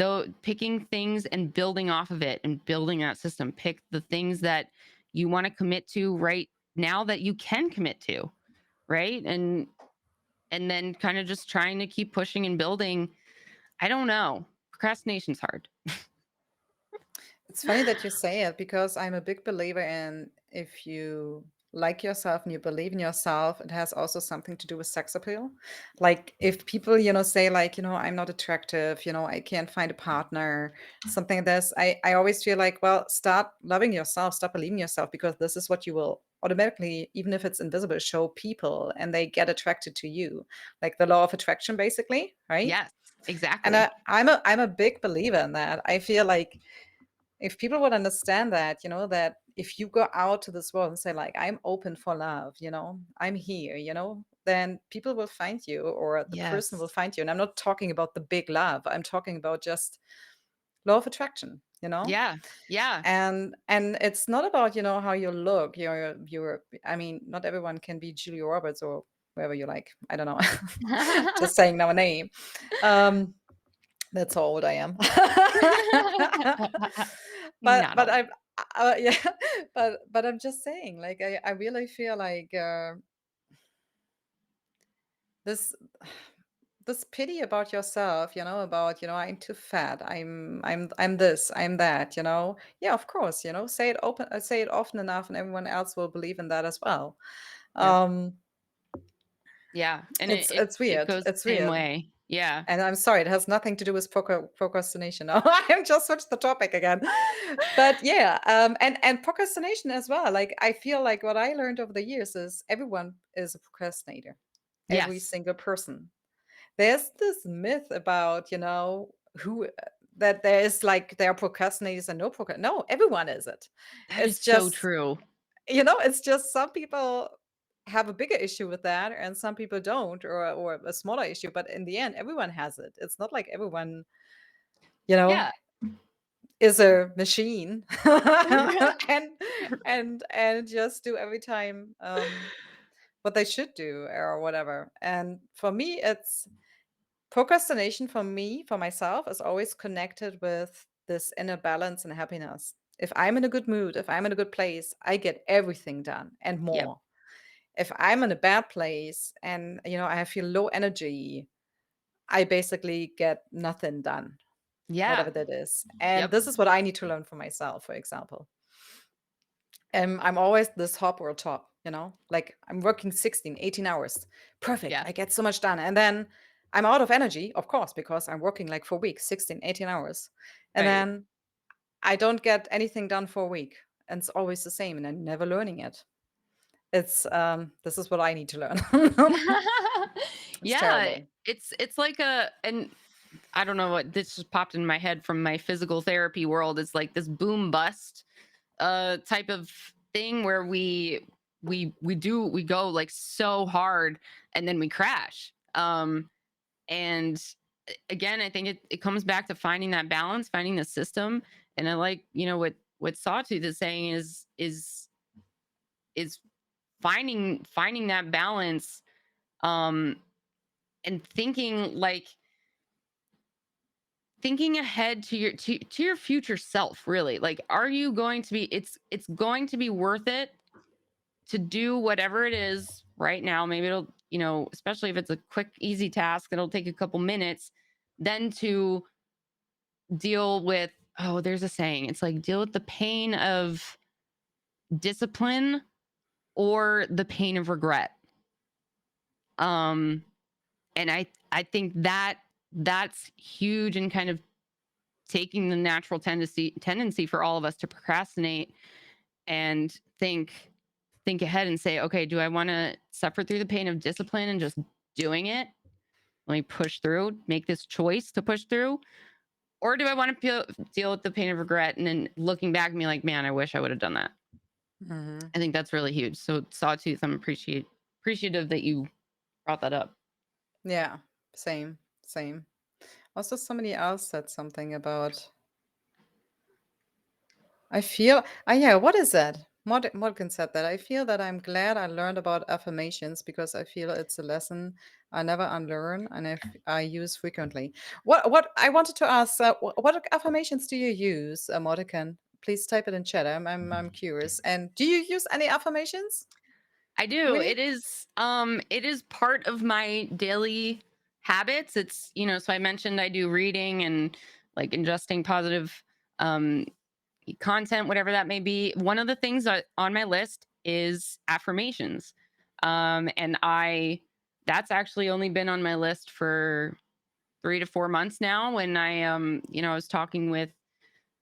things and building off of it and building that system. Pick the things that you want to commit to right now that you can commit to, right? And then kind of just trying to keep pushing and building. I don't know. Procrastination's hard. It's funny that you say it because I'm a big believer in if you like yourself and you believe in yourself, it has also something to do with sex appeal. Like if people, say like, I'm not attractive, I can't find a partner, something like this. I always feel like, well, start loving yourself, start believing in yourself, because this is what you will automatically, even if it's invisible, show people and they get attracted to you. Like the law of attraction, basically, right? Yes, And exactly. I'm a big believer in that. I feel like if people would understand that, that if you go out to this world and say like, I'm open for love, I'm here, then people will find you, or the person will Yes. find you. And I'm not talking about the big love. I'm talking about just law of attraction, Yeah. Yeah. and it's not about, how you look. I mean, not everyone can be Julia Roberts or whoever you like. I don't know. Just saying now a name. Um, that's how old I am. Not But all. I'm yeah, but I'm just saying, like I really feel like this this pity about yourself, about I'm too fat, I'm this, I'm that, Yeah, of course, say it often enough, and everyone else will believe in that as well. Yep. Um, Yeah. And it's it it's it weird. goes It's the same weird. way. Yeah. And I'm sorry, it has nothing to do with procrastination. No, I'm just switched the topic again. But yeah, and procrastination as well. Like I feel like what I learned over the years is everyone is a procrastinator. Every Yes. single person. There's this myth about, who that there is like there are procrastinators and no, everyone is it. That is It's so just, true. it's just some people have a bigger issue with that and some people don't, or a smaller issue, but in the end everyone has it. It's not like everyone, you know Yeah. is a machine and just do every time what they should do or whatever. And for me, it's procrastination, for myself, is always connected with this inner balance and happiness. If I'm in a good mood, if I'm in a good place, I get everything done and Yep. more. If I'm in a bad place and I feel low energy, I basically get nothing done, Yeah. whatever that is. And Yep. this is what I need to learn for myself, for example. I'm always this hop or top, like I'm working 16, 18 hours. Perfect. Yeah. I get so much done. And then I'm out of energy, of course, because I'm working like for weeks, 16, 18 hours. And Right. then I don't get anything done for a week. And it's always the same, and I'm never learning it. It's this is what I need to learn. It's Yeah, terrible. it's like a and I don't know what this just popped in my head from my physical therapy world. It's like this boom bust type of thing where we go like so hard and then we crash. And again, I think it comes back to finding that balance, finding the system. And I like, what Sawtooth is saying is finding that balance, um and thinking ahead to your future self, really. Like, are you going to be it's going to be worth it to do whatever it is right now. Maybe it'll, especially if it's a quick easy task, it'll take a couple minutes, then to deal with, oh, there's a saying, it's like, deal with the pain of discipline or the pain of regret. um and I think that's huge in kind of taking the natural tendency for all of us to procrastinate and think ahead and say, okay, do I want to suffer through the pain of discipline and just doing it? Let me push through, make this choice to push through. Or do I want to deal with the pain of regret and then looking back and be like, man, I wish I would have done that? Mhm. I think that's really huge. So Sawtooth, I'm appreciative that you brought that up. Yeah, same, same. Also, somebody else said something about I feel yeah, what is that? Morgan said that. I feel that I'm glad I learned about affirmations because I feel it's a lesson I never unlearn and I use frequently. What I wanted to ask, what affirmations do you use, Morgan? Please type it in chat. I'm curious. And do you use any affirmations, I do. Winnie? It is part of my daily habits. It's, so I mentioned I do reading and like ingesting positive um content, whatever that may be. One of the things on my list is affirmations. And that's actually only been on my list for 3 to 4 months now. When I was talking with,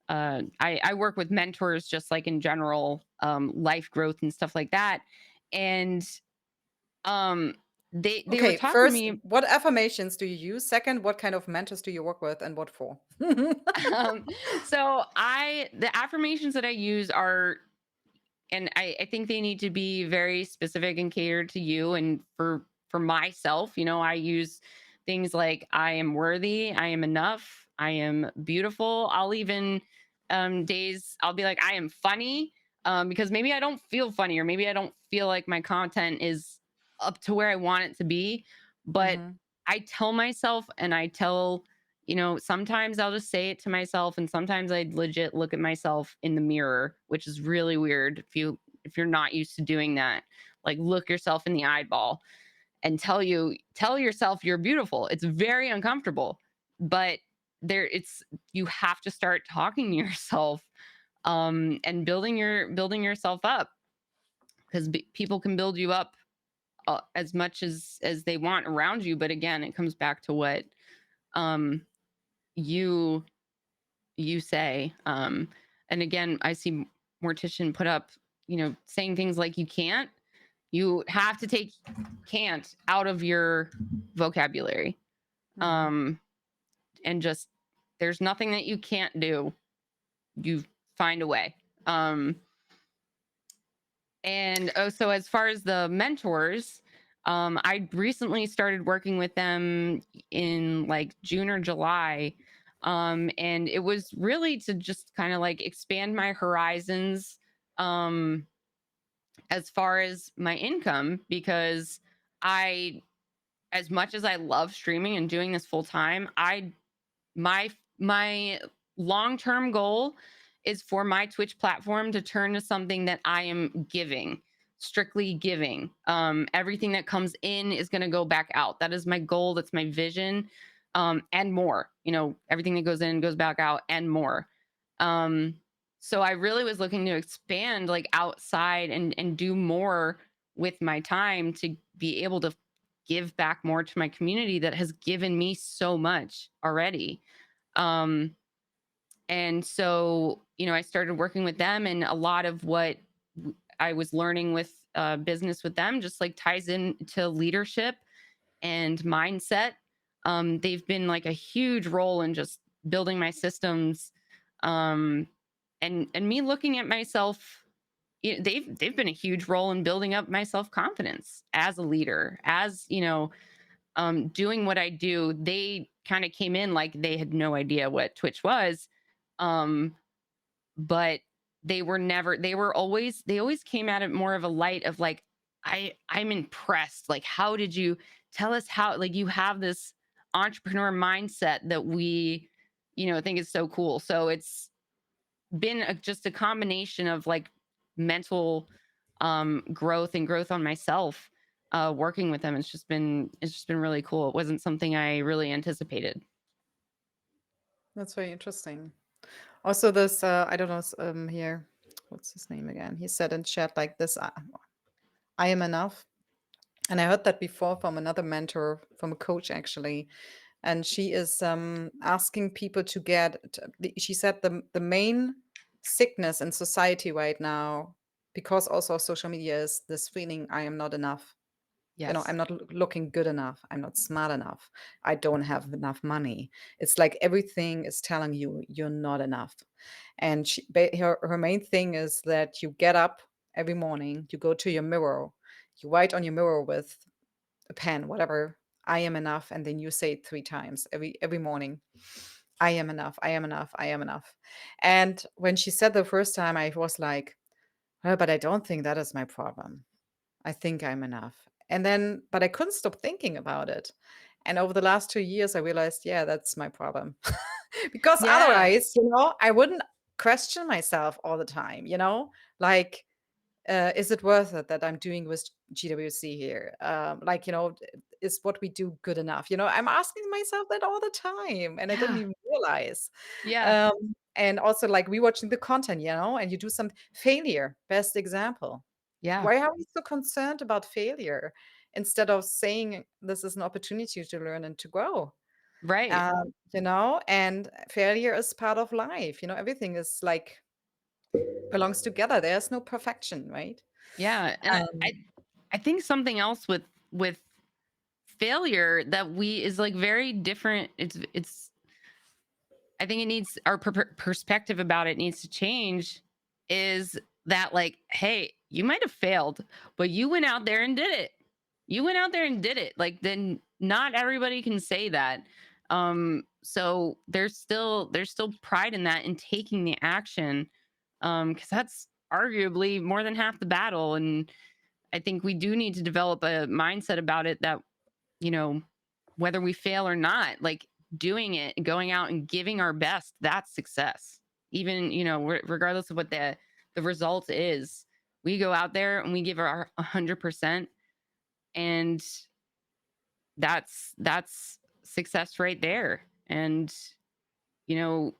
I work with mentors, just like in general, life growth and stuff like that. And um, they were Okay, talking to first, me. what affirmations do you use? Second, what kind of mentors do you work with and what for? um, so the affirmations that I use are, and I think they need to be very specific and catered to you. And for myself, I use things like, I am worthy, I am enough, I am beautiful. I'll even, days I'll be like, I am funny, because maybe I don't feel funny, or maybe I don't feel like my content is up to where I want it to be. But Mhm. I tell myself, and I tell, sometimes I'll just say it to myself, and sometimes I legit look at myself in the mirror, which is really weird if you're not used to doing that. Like, look yourself in the eyeball and tell yourself you're beautiful. It's very uncomfortable, but you have to start talking to yourself, and building yourself up, because people can build you up, as much as they want around you. But again, it comes back to what, um you you say. And again, I see Mortician put up, saying things like, you have to take can't out of your vocabulary. Mhm. um and just, there's nothing that you can't do. You find a way. And oh, so as far as the mentors, I recently started working with them in like June or July. And it was really to just kind of like expand my horizons, um, as far as my income, because I, as much as I love streaming and doing this full time, my long-term goal is for my Twitch platform to turn to something that I am giving, strictly giving. Everything that comes in is going to go back out. That is my goal. That's my vision. And more, everything that goes in goes back out and more. Um, so I really was looking to expand like outside and do more with my time to be able to give back more to my community that has given me so much already. Um, and so, I started working with them, and a lot of what I was learning with business with them just like ties into leadership and mindset. They've been like a huge role in just building my systems, um, and me looking at myself. They've been a huge role in building up my self confidence as a leader, as doing what I do. They kind of came in like they had no idea what Twitch was, um, but they always came at it more of a light of like, I'm impressed. Like, how did you tell us how, like, you have this entrepreneur mindset that we, think is so cool. So it's been just a combination of like mental growth and growth on myself, working with them. It's just been really cool. It wasn't something I really anticipated. That's very interesting. Also, this I don't know here, what's his name again? He said in chat like this: I am enough." And I heard that before from another mentor, from a coach actually, and she is asking people to she said the main sickness in society right now, because also social media, is this feeling, I am not enough. I'm Yes. not looking good enough. I'm not smart enough. I don't have enough money. It's like everything is telling you you're not enough. And her main thing is that you get up every morning, you go to your mirror, you write on your mirror with a pen, whatever, I am enough, and then you say it 3 times every morning. I am enough. I am enough. I am enough. And when she said the first time, I was like, "Oh, but I don't think that is my problem. I think I'm enough." And then, but I couldn't stop thinking about it. And over the last 2 years, I realized, yeah, that's my problem. Because Yeah. otherwise, I wouldn't question myself all the time, like, is it worth it that I'm doing with GWC here? Like, is what we do good enough? I'm asking myself that all the time, and I didn't Yeah. even realize. Yeah. And also, like, rewatching the content, and you do some failure. Best example. Yeah. Why are we so concerned about failure instead of saying this is an opportunity to learn and to grow? Right. And failure is part of life. Everything is like belongs together. There's no perfection, right? Yeah. And I Um, I think something else with failure that we is like very different. It's I think it needs our perspective about it needs to change, is that like, hey, you might have failed, but you went out there and did it. You went out there and did it. Like, then not everybody can say that. So there's still pride in that, in taking the action. Because that's arguably more than half the battle. And I think we do need to develop a mindset about it that, you know, whether we fail or not, like, doing it and going out and giving our best, that's success. Even, regardless of what the result is, we go out there and we give our 100%, and that's success right there. And, you know,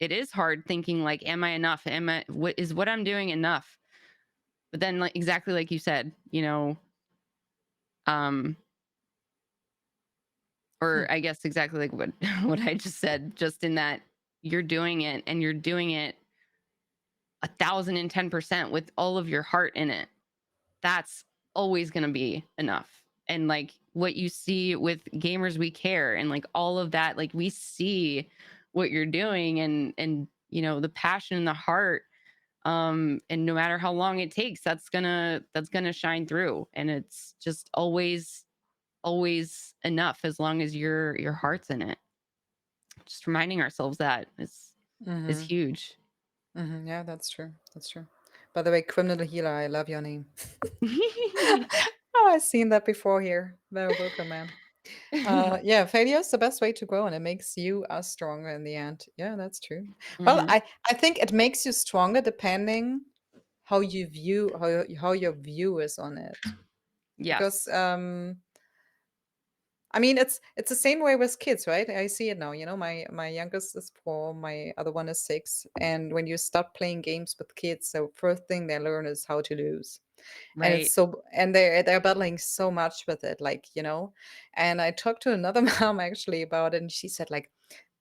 it is hard thinking like, am I enough? What I'm doing enough? But then, like, exactly like you said, um hmm, or I guess exactly like what what I just said, just in that you're doing it, and you're doing it 1,010% with all of your heart in it. That's always going to be enough. And like what you see with Gamers We Care and like all of that, like we see what you're doing, and the passion and the heart, and no matter how long it takes, that's gonna shine through, and it's just always enough as long as your heart's in it. Just reminding ourselves that is mhm, huge. mhm, yeah, that's true. That's true. By the way, criminal healer, I love your name. Oh, I've seen that before here. Very welcome, man. Yeah, failure is the best way to grow, and it makes you stronger in the end. Yeah, that's true. Well, Hmm. I think it makes you stronger depending how your view is on it. Because Yes. I mean, it's the same way with kids, right? I see it now. My youngest is 4, my other one is 6, and when you start playing games with kids, the first thing they learn is how to lose. And it's Right. so, and they're battling so much with it, like, and I talked to another mom actually about it, and she said, like,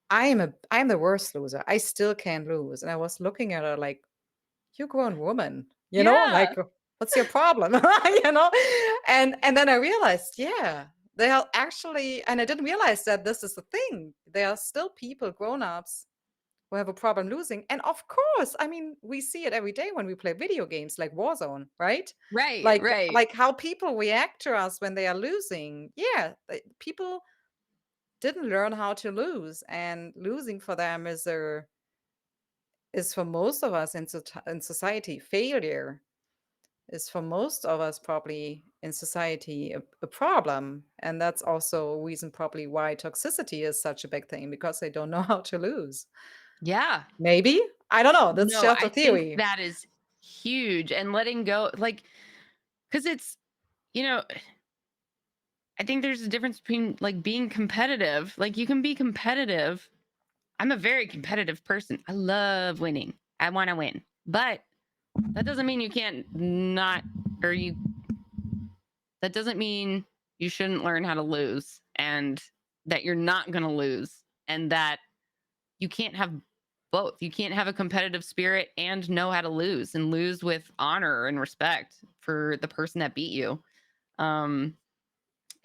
I'm the worst loser. I still can't lose. And I was looking at her like, "You grown woman, Yeah. like, what's your problem?" You know? And then I realized, yeah, they are actually, and I didn't realize that this is the thing. There are still people, grown-ups, who have a problem losing. And of course, I mean, we see it every day when we play video games like Warzone, right? Right, Like right. like how people react to us when they are losing. Yeah, people didn't learn how to lose, and losing for them is for most of us in society, failure is for most of us probably in society a problem. And that's also a reason probably why toxicity is such a big thing, because they don't know how to lose. Yeah. Maybe. I don't know. That's No, just a I think theory. that is huge, and letting go, like, because it's, you know, I think there's a difference between like being competitive. Like you can be competitive. I'm a very competitive person. I love winning. I want to win. But that doesn't mean you can't not, or you, that doesn't mean you shouldn't learn how to lose, and that you're not going to lose, and that you can't have both. You can't have a competitive spirit and know how to lose, and lose with honor and respect for the person that beat you. Um,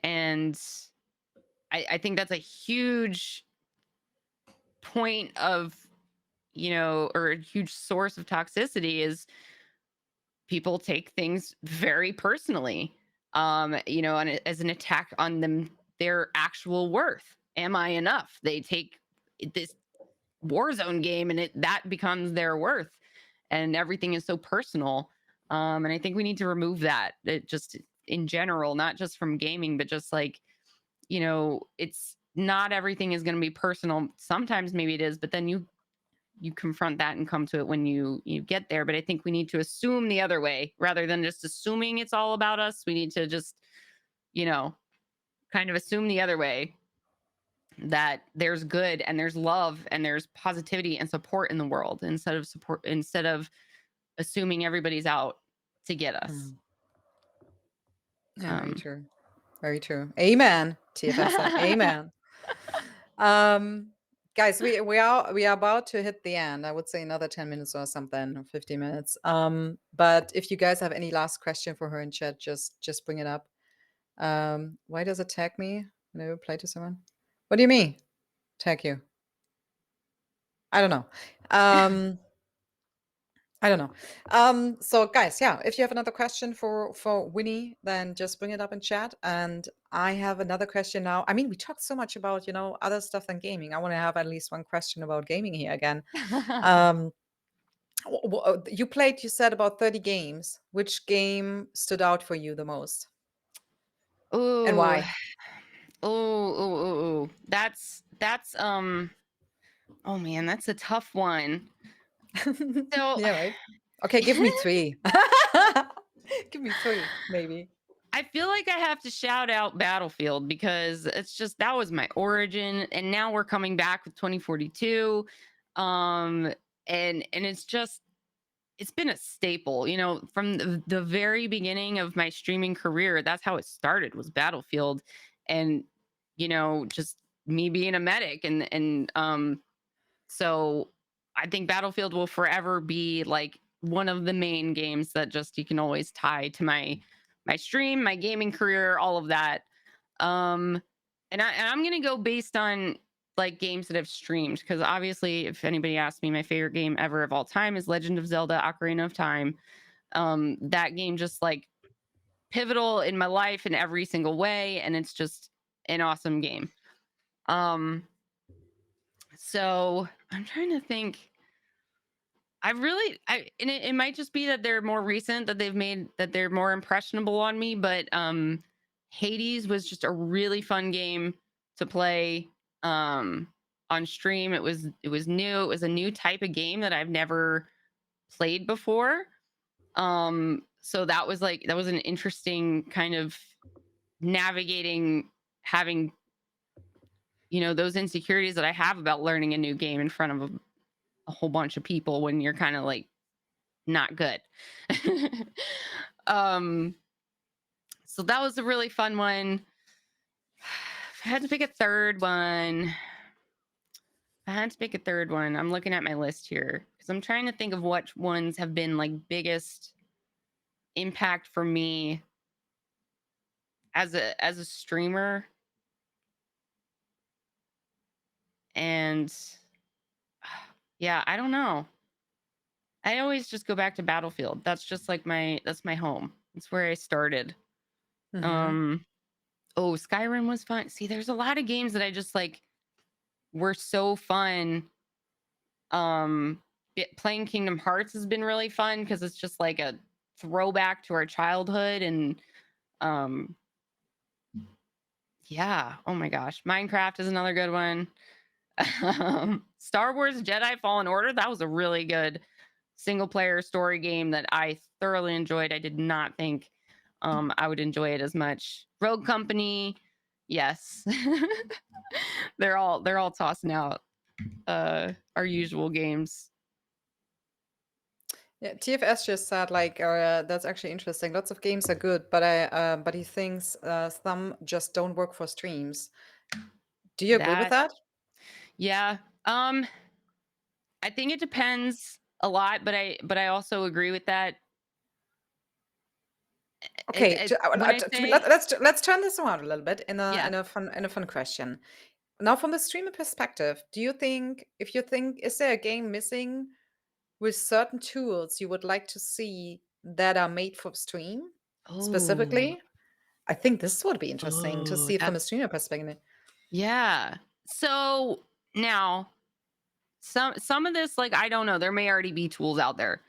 and I think that's a huge point of, or a huge source of toxicity is people take things very personally, and as an attack on them, their actual worth. Am I enough? They take this Warzone game, and that becomes their worth, and everything is so personal. And I think we need to remove that. It just in general, not just from gaming, but just like, it's not everything is going to be personal. Sometimes maybe it is, but then you confront that and come to it when you get there. But I think we need to assume the other way rather than just assuming it's all about us. We need to just, you know, kind of assume the other way, that there's good and there's love and there's positivity and support in the world, instead of assuming everybody's out to get us. Mm. Yeah, very Um true. Very true. Amen. TFS said, amen. Um, guys, we are about to hit the end. I would say another 10 minutes or something, or 50 minutes. But if you guys have any last question for her in chat, just bring it up. Why does it tag me when I reply to someone? What do you mean? Tag you? I don't know. I don't know. So guys, yeah, if you have another question for Winnie, then just bring it up in chat. And I have another question now. I mean, we talked so much about, other stuff than gaming. I want to have at least one question about gaming here again. Um, you played, you said, about 30 games. Which game stood out for you the most, and ooh, why? ooh. That's oh man, that's a tough one. So Yeah, right. Okay, give me three. Give me three, maybe. I feel like I have to shout out Battlefield, because it's just that was my origin, and now we're coming back with 2042. Um and it's been a staple, from the very beginning of my streaming career. That's how it started, was Battlefield. And just me being a medic, and so I think Battlefield will forever be like one of the main games that just you can always tie to my stream, my gaming career, all of that. Um, and I'm gonna go based on like games that I've streamed, because obviously, if anybody asks me, my favorite game ever of all time is Legend of Zelda: Ocarina of Time. That game just like pivotal in my life in every single way, and it's just an awesome game. Um, so I'm trying to think. And it might just be that they're more recent, that they've made that they're more impressionable on me, but Hades was just a really fun game to play on stream. It was new. It was a new type of game that I've never played before. So that was an interesting kind of navigating, having those insecurities that I have about learning a new game in front of a whole bunch of people when you're kind of like not good. So that was a really fun one. If I had to pick a third one, I'm looking at my list here because I'm trying to think of what ones have been like biggest impact for me as a streamer. And yeah, I don't know. I always just go back to Battlefield. That's just like that's my home. It's where I started. Mhm. Oh, Skyrim was fun. See, there's a lot of games that I just like were so fun. Playing Kingdom Hearts has been really fun because it's just like a throwback to our childhood. And um yeah, oh my gosh, Minecraft is another good one. Star Wars Jedi Fallen Order, that was a really good single player story game that I thoroughly enjoyed. I did not think I would enjoy it as much. Rogue Company, yes. they're all tossing out our usual games. Yeah, TFS just said like that's actually interesting. Lots of games are good, but he thinks some just don't work for streams. Do you agree with That, that? yeah. I think it depends a lot, but I also agree with that. Okay, When I say, let's turn this around a little bit in yeah. a fun question. Now, from the streamer perspective, do you think if you think is there a game missing with certain tools you would like to see that are made for stream Oh, specifically? I think this would be interesting to see it from a that's, streamer perspective. yeah. So now some of this, like, I don't know, there may already be tools out there.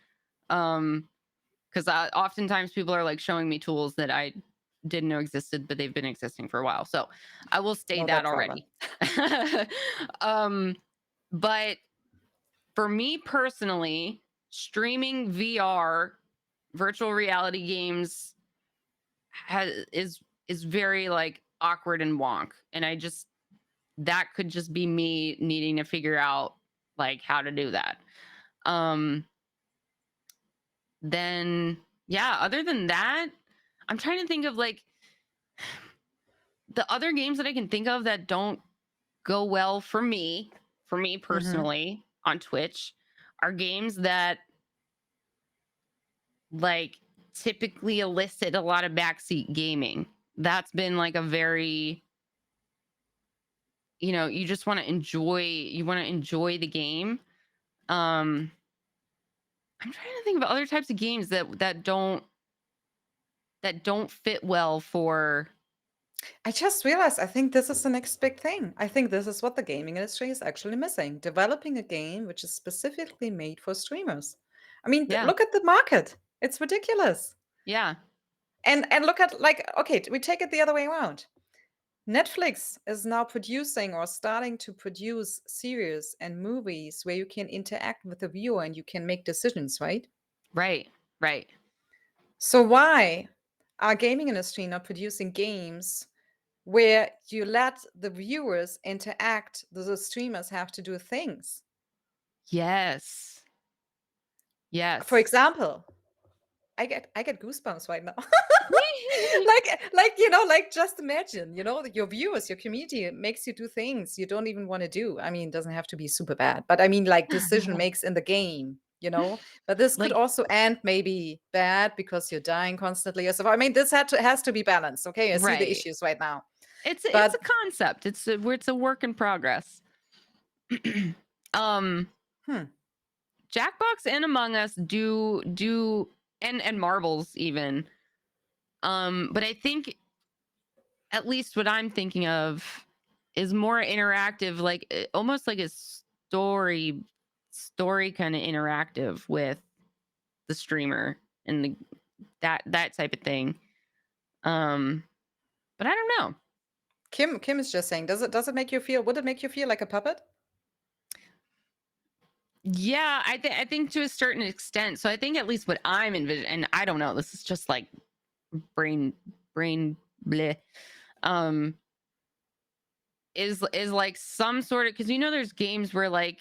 Because oftentimes people are like showing me tools that I didn't know existed, but they've been existing for a while. So I will state Know that that problem. already. um, but for me personally, streaming VR, virtual reality games is very like awkward and wonk. And that could just be me needing to figure out like how to do that. Um, then yeah, other than that, I'm trying to think of like the other games that I can think of that don't go well for me Mhm. personally on Twitch are games that like typically elicit a lot of backseat gaming. That's been like a very, you just want to enjoy the game. I'm trying to think of other types of games that don't fit well for. I just realized I think this is the next big thing. I think this is what the gaming industry is actually missing. Developing a game which is specifically made for streamers. I mean, Yeah. look at the market. It's ridiculous. Yeah. And look at like okay, we take it the other way around. Netflix is now producing or starting to produce series and movies where you can interact with the viewer and you can make decisions, right? Right. Right. So why are gaming industry not producing games where you let the viewers interact, the streamers have to do things? Yes. For Yes. example, I get goosebumps right now. Like just imagine, your viewers, your community it makes you do things you don't even want to do. I mean, it doesn't have to be super bad, but I mean like decision makes in the game. But this could Like, also end maybe bad because you're dying constantly or so. I mean, this has to be balanced. Okay, I see the right. issues right now. It's a But concept. It's a work in progress. um hmm, Jackbox and Among Us do and Marbles even. But I think at least what I'm thinking of is more interactive, like almost like a story kind of interactive with the streamer and that type of thing. But I don't know. Kim is just saying, does it make you feel? Would it make you feel like a puppet? Yeah, I think to a certain extent. So I think at least what I'm envisioning, and I don't know, this is just like brain bleh. Um, is like some sort of, because there's games where like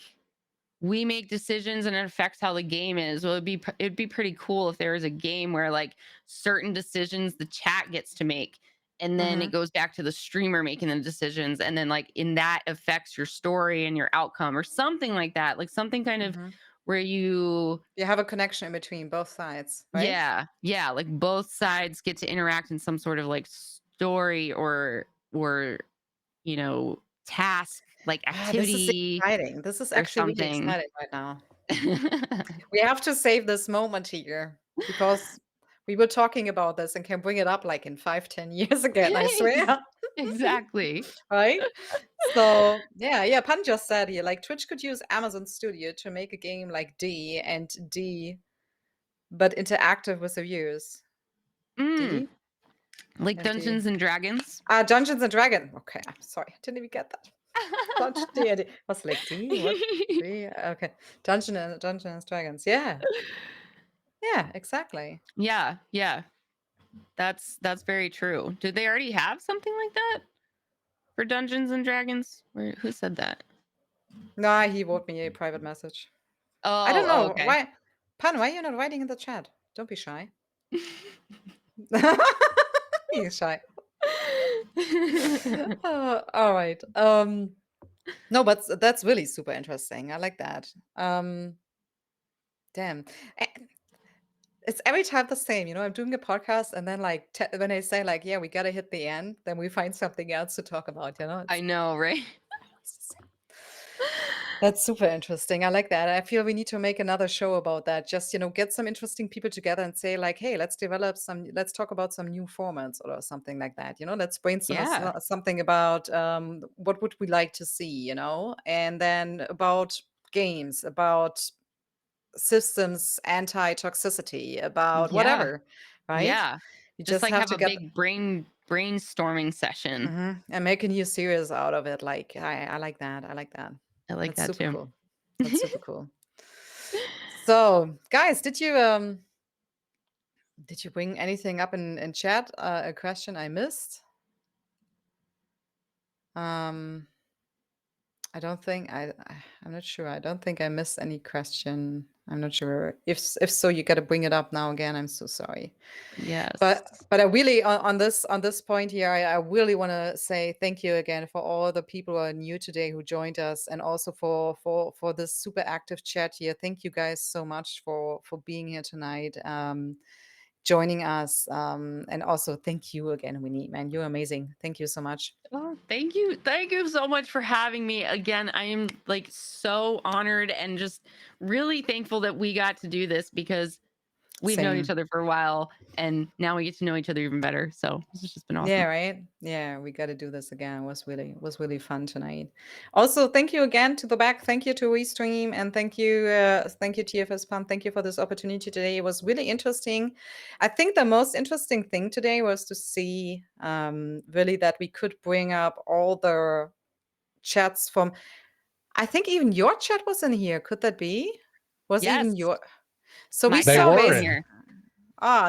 we make decisions and it affects how the game is. Well, it'd be pretty cool if there was a game where like certain decisions the chat gets to make, and then it Mhm. goes back to the streamer making the decisions, and then like in that affects your story and your outcome or something like that. Like something kind of Mhm. where you You have a connection in between both sides, right? yeah, like both sides get to interact in some sort of like story or you know, task, like This is activity exciting. This is or actually really something. exciting right now. We have to save this moment here because we were talking about this and can bring it up like in 5, 10 years again, I swear. Exactly. Right? So, yeah, Pan just said here, like Twitch could use Amazon Studio to make a game like D and D, but interactive with the viewers. Mm, D like and D. Dungeons and Dragons. Dungeons and Dragons. Okay, I'm sorry. I didn't even get that. Such D and D. I was like, D? What? D? Okay. Dungeons and Dragons. Yeah. Yeah, exactly. Yeah. That's very true. Did they already have something like that for Dungeons and Dragons? Who said that? Nah, he wrote me a private message. I don't Oh, know. okay. Why Pan, why are you not writing in the chat? Don't be shy. He's shy. All right. No, but that's really super interesting. I like that. Damn. Eh, It's every time the same, I'm doing a podcast and then like when I say like, yeah, we gotta hit the end, then we find something else to talk about. I It's know, right? always the same. That's super interesting. I like that. I feel we need to make another show about that. Just, get some interesting people together and say like, hey, let's talk about some new formats or something like that. Let's brainstorm Yeah. something about what would we like to see, and then about games, about systems, anti-toxicity, about Yeah. whatever, right? Yeah. You Just just like have have to a get big brainstorming session. and make a new series out of it. Like I like that. I like that. I like That's that super too. cool. That's super cool. So, guys, did you bring anything up in chat? A question I missed? Um, I don't think I'm not sure. I don't think I missed any question. I'm not sure. If so, you got to bring it up now again. I'm so sorry. Yes. But I really on this point here, I really want to say thank you again for all the people who are new today who joined us, and also for this super active chat here. Thank you guys so much for being here tonight, joining us, and also thank you again, Winnie. Man, you're amazing. Thank you so much. Oh, thank you. Thank you so much for having me. Again, I am like so honored and just really thankful that we got to do this because we've known each Same. other for a while and now we get to know each other even better. So this has just been Yeah, awesome. right. Yeah, we got to do this again. It was really fun tonight. Also, thank you again to the back. Thank you to Restream, and thank you TFS Pump. Thank you for this opportunity today. It was really interesting. I think the most interesting thing today was to see really that we could bring up all the chats from. I think even your chat was in here. Could that be? Was Yes. even your? So we My They chat saw was were in base. in. here.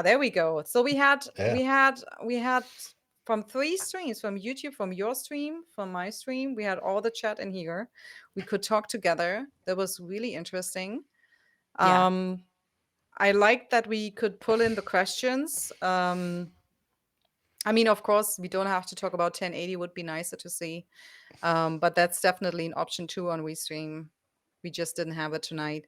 There we go. So we had Yeah. we had we had from 3 streams, from YouTube, from your stream, from my stream. We had all the chat in here. We could talk together. That was really interesting. Yeah. I liked that we could pull in the questions. I mean, of course, we don't have to talk about 1080. Would be nicer to see, but that's definitely an option too on WeStream. We just didn't have it tonight.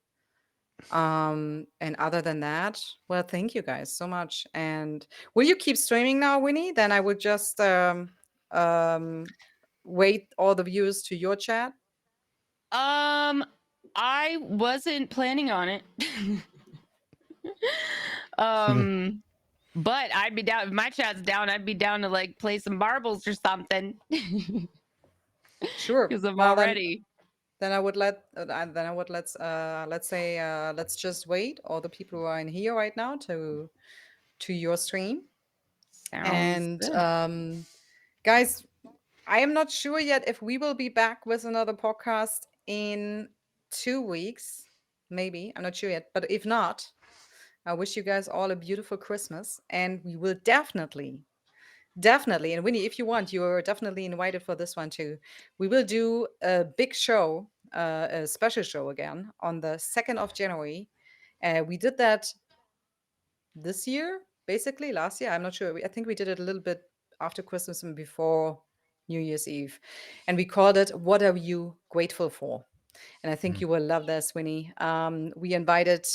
And other than that, well, thank you guys so much. And will you keep streaming now, Winnie? Then I would just wait all the viewers to your chat. I wasn't planning on it. um but I'd be down if my chat's down, I'd be down to like play some marbles or something. Sure. Because I'm Well, all then ready. then I would let's say let's just wait all the people who are in here right now to your stream. Sounds And good. guys, I am not sure yet if we will be back with another podcast in 2 weeks. Maybe. I'm not sure yet. But if not, I wish you guys all a beautiful Christmas. And we will definitely, and Winnie, if you want, you're definitely invited for this one too. We will do a big show a special show again on the 2nd of January. We did that this year, basically last year. I'm not sure. I think we did it a little bit after Christmas and before New Year's Eve. And we called it "What Are You Grateful For?" And I think Mm. you will love this, Winnie. We invited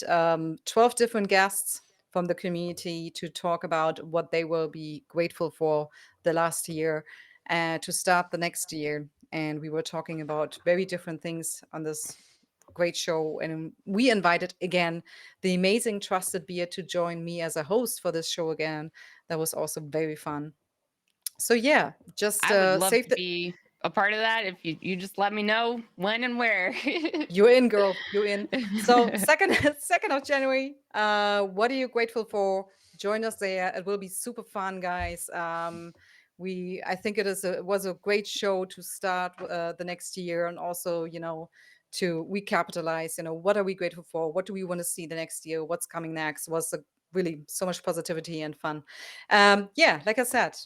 12 different guests from the community to talk about what they will be grateful for the last year to start the next year. And we were talking about very different things on this great show. And we invited again the amazing Trusted Beer to join me as a host for this show again. That was also very fun. So yeah, just I would love save to the. be a part of that if you just let me know when and where. You're in, girl. You're in. So second, 2nd of January. What are you grateful for? Join us there. It will be super fun, guys. I think it was a great show to start the next year, and also, to recapitalize. What are we grateful for? What do we want to see the next year? What's coming next? Was really so much positivity and fun. Yeah, like I said,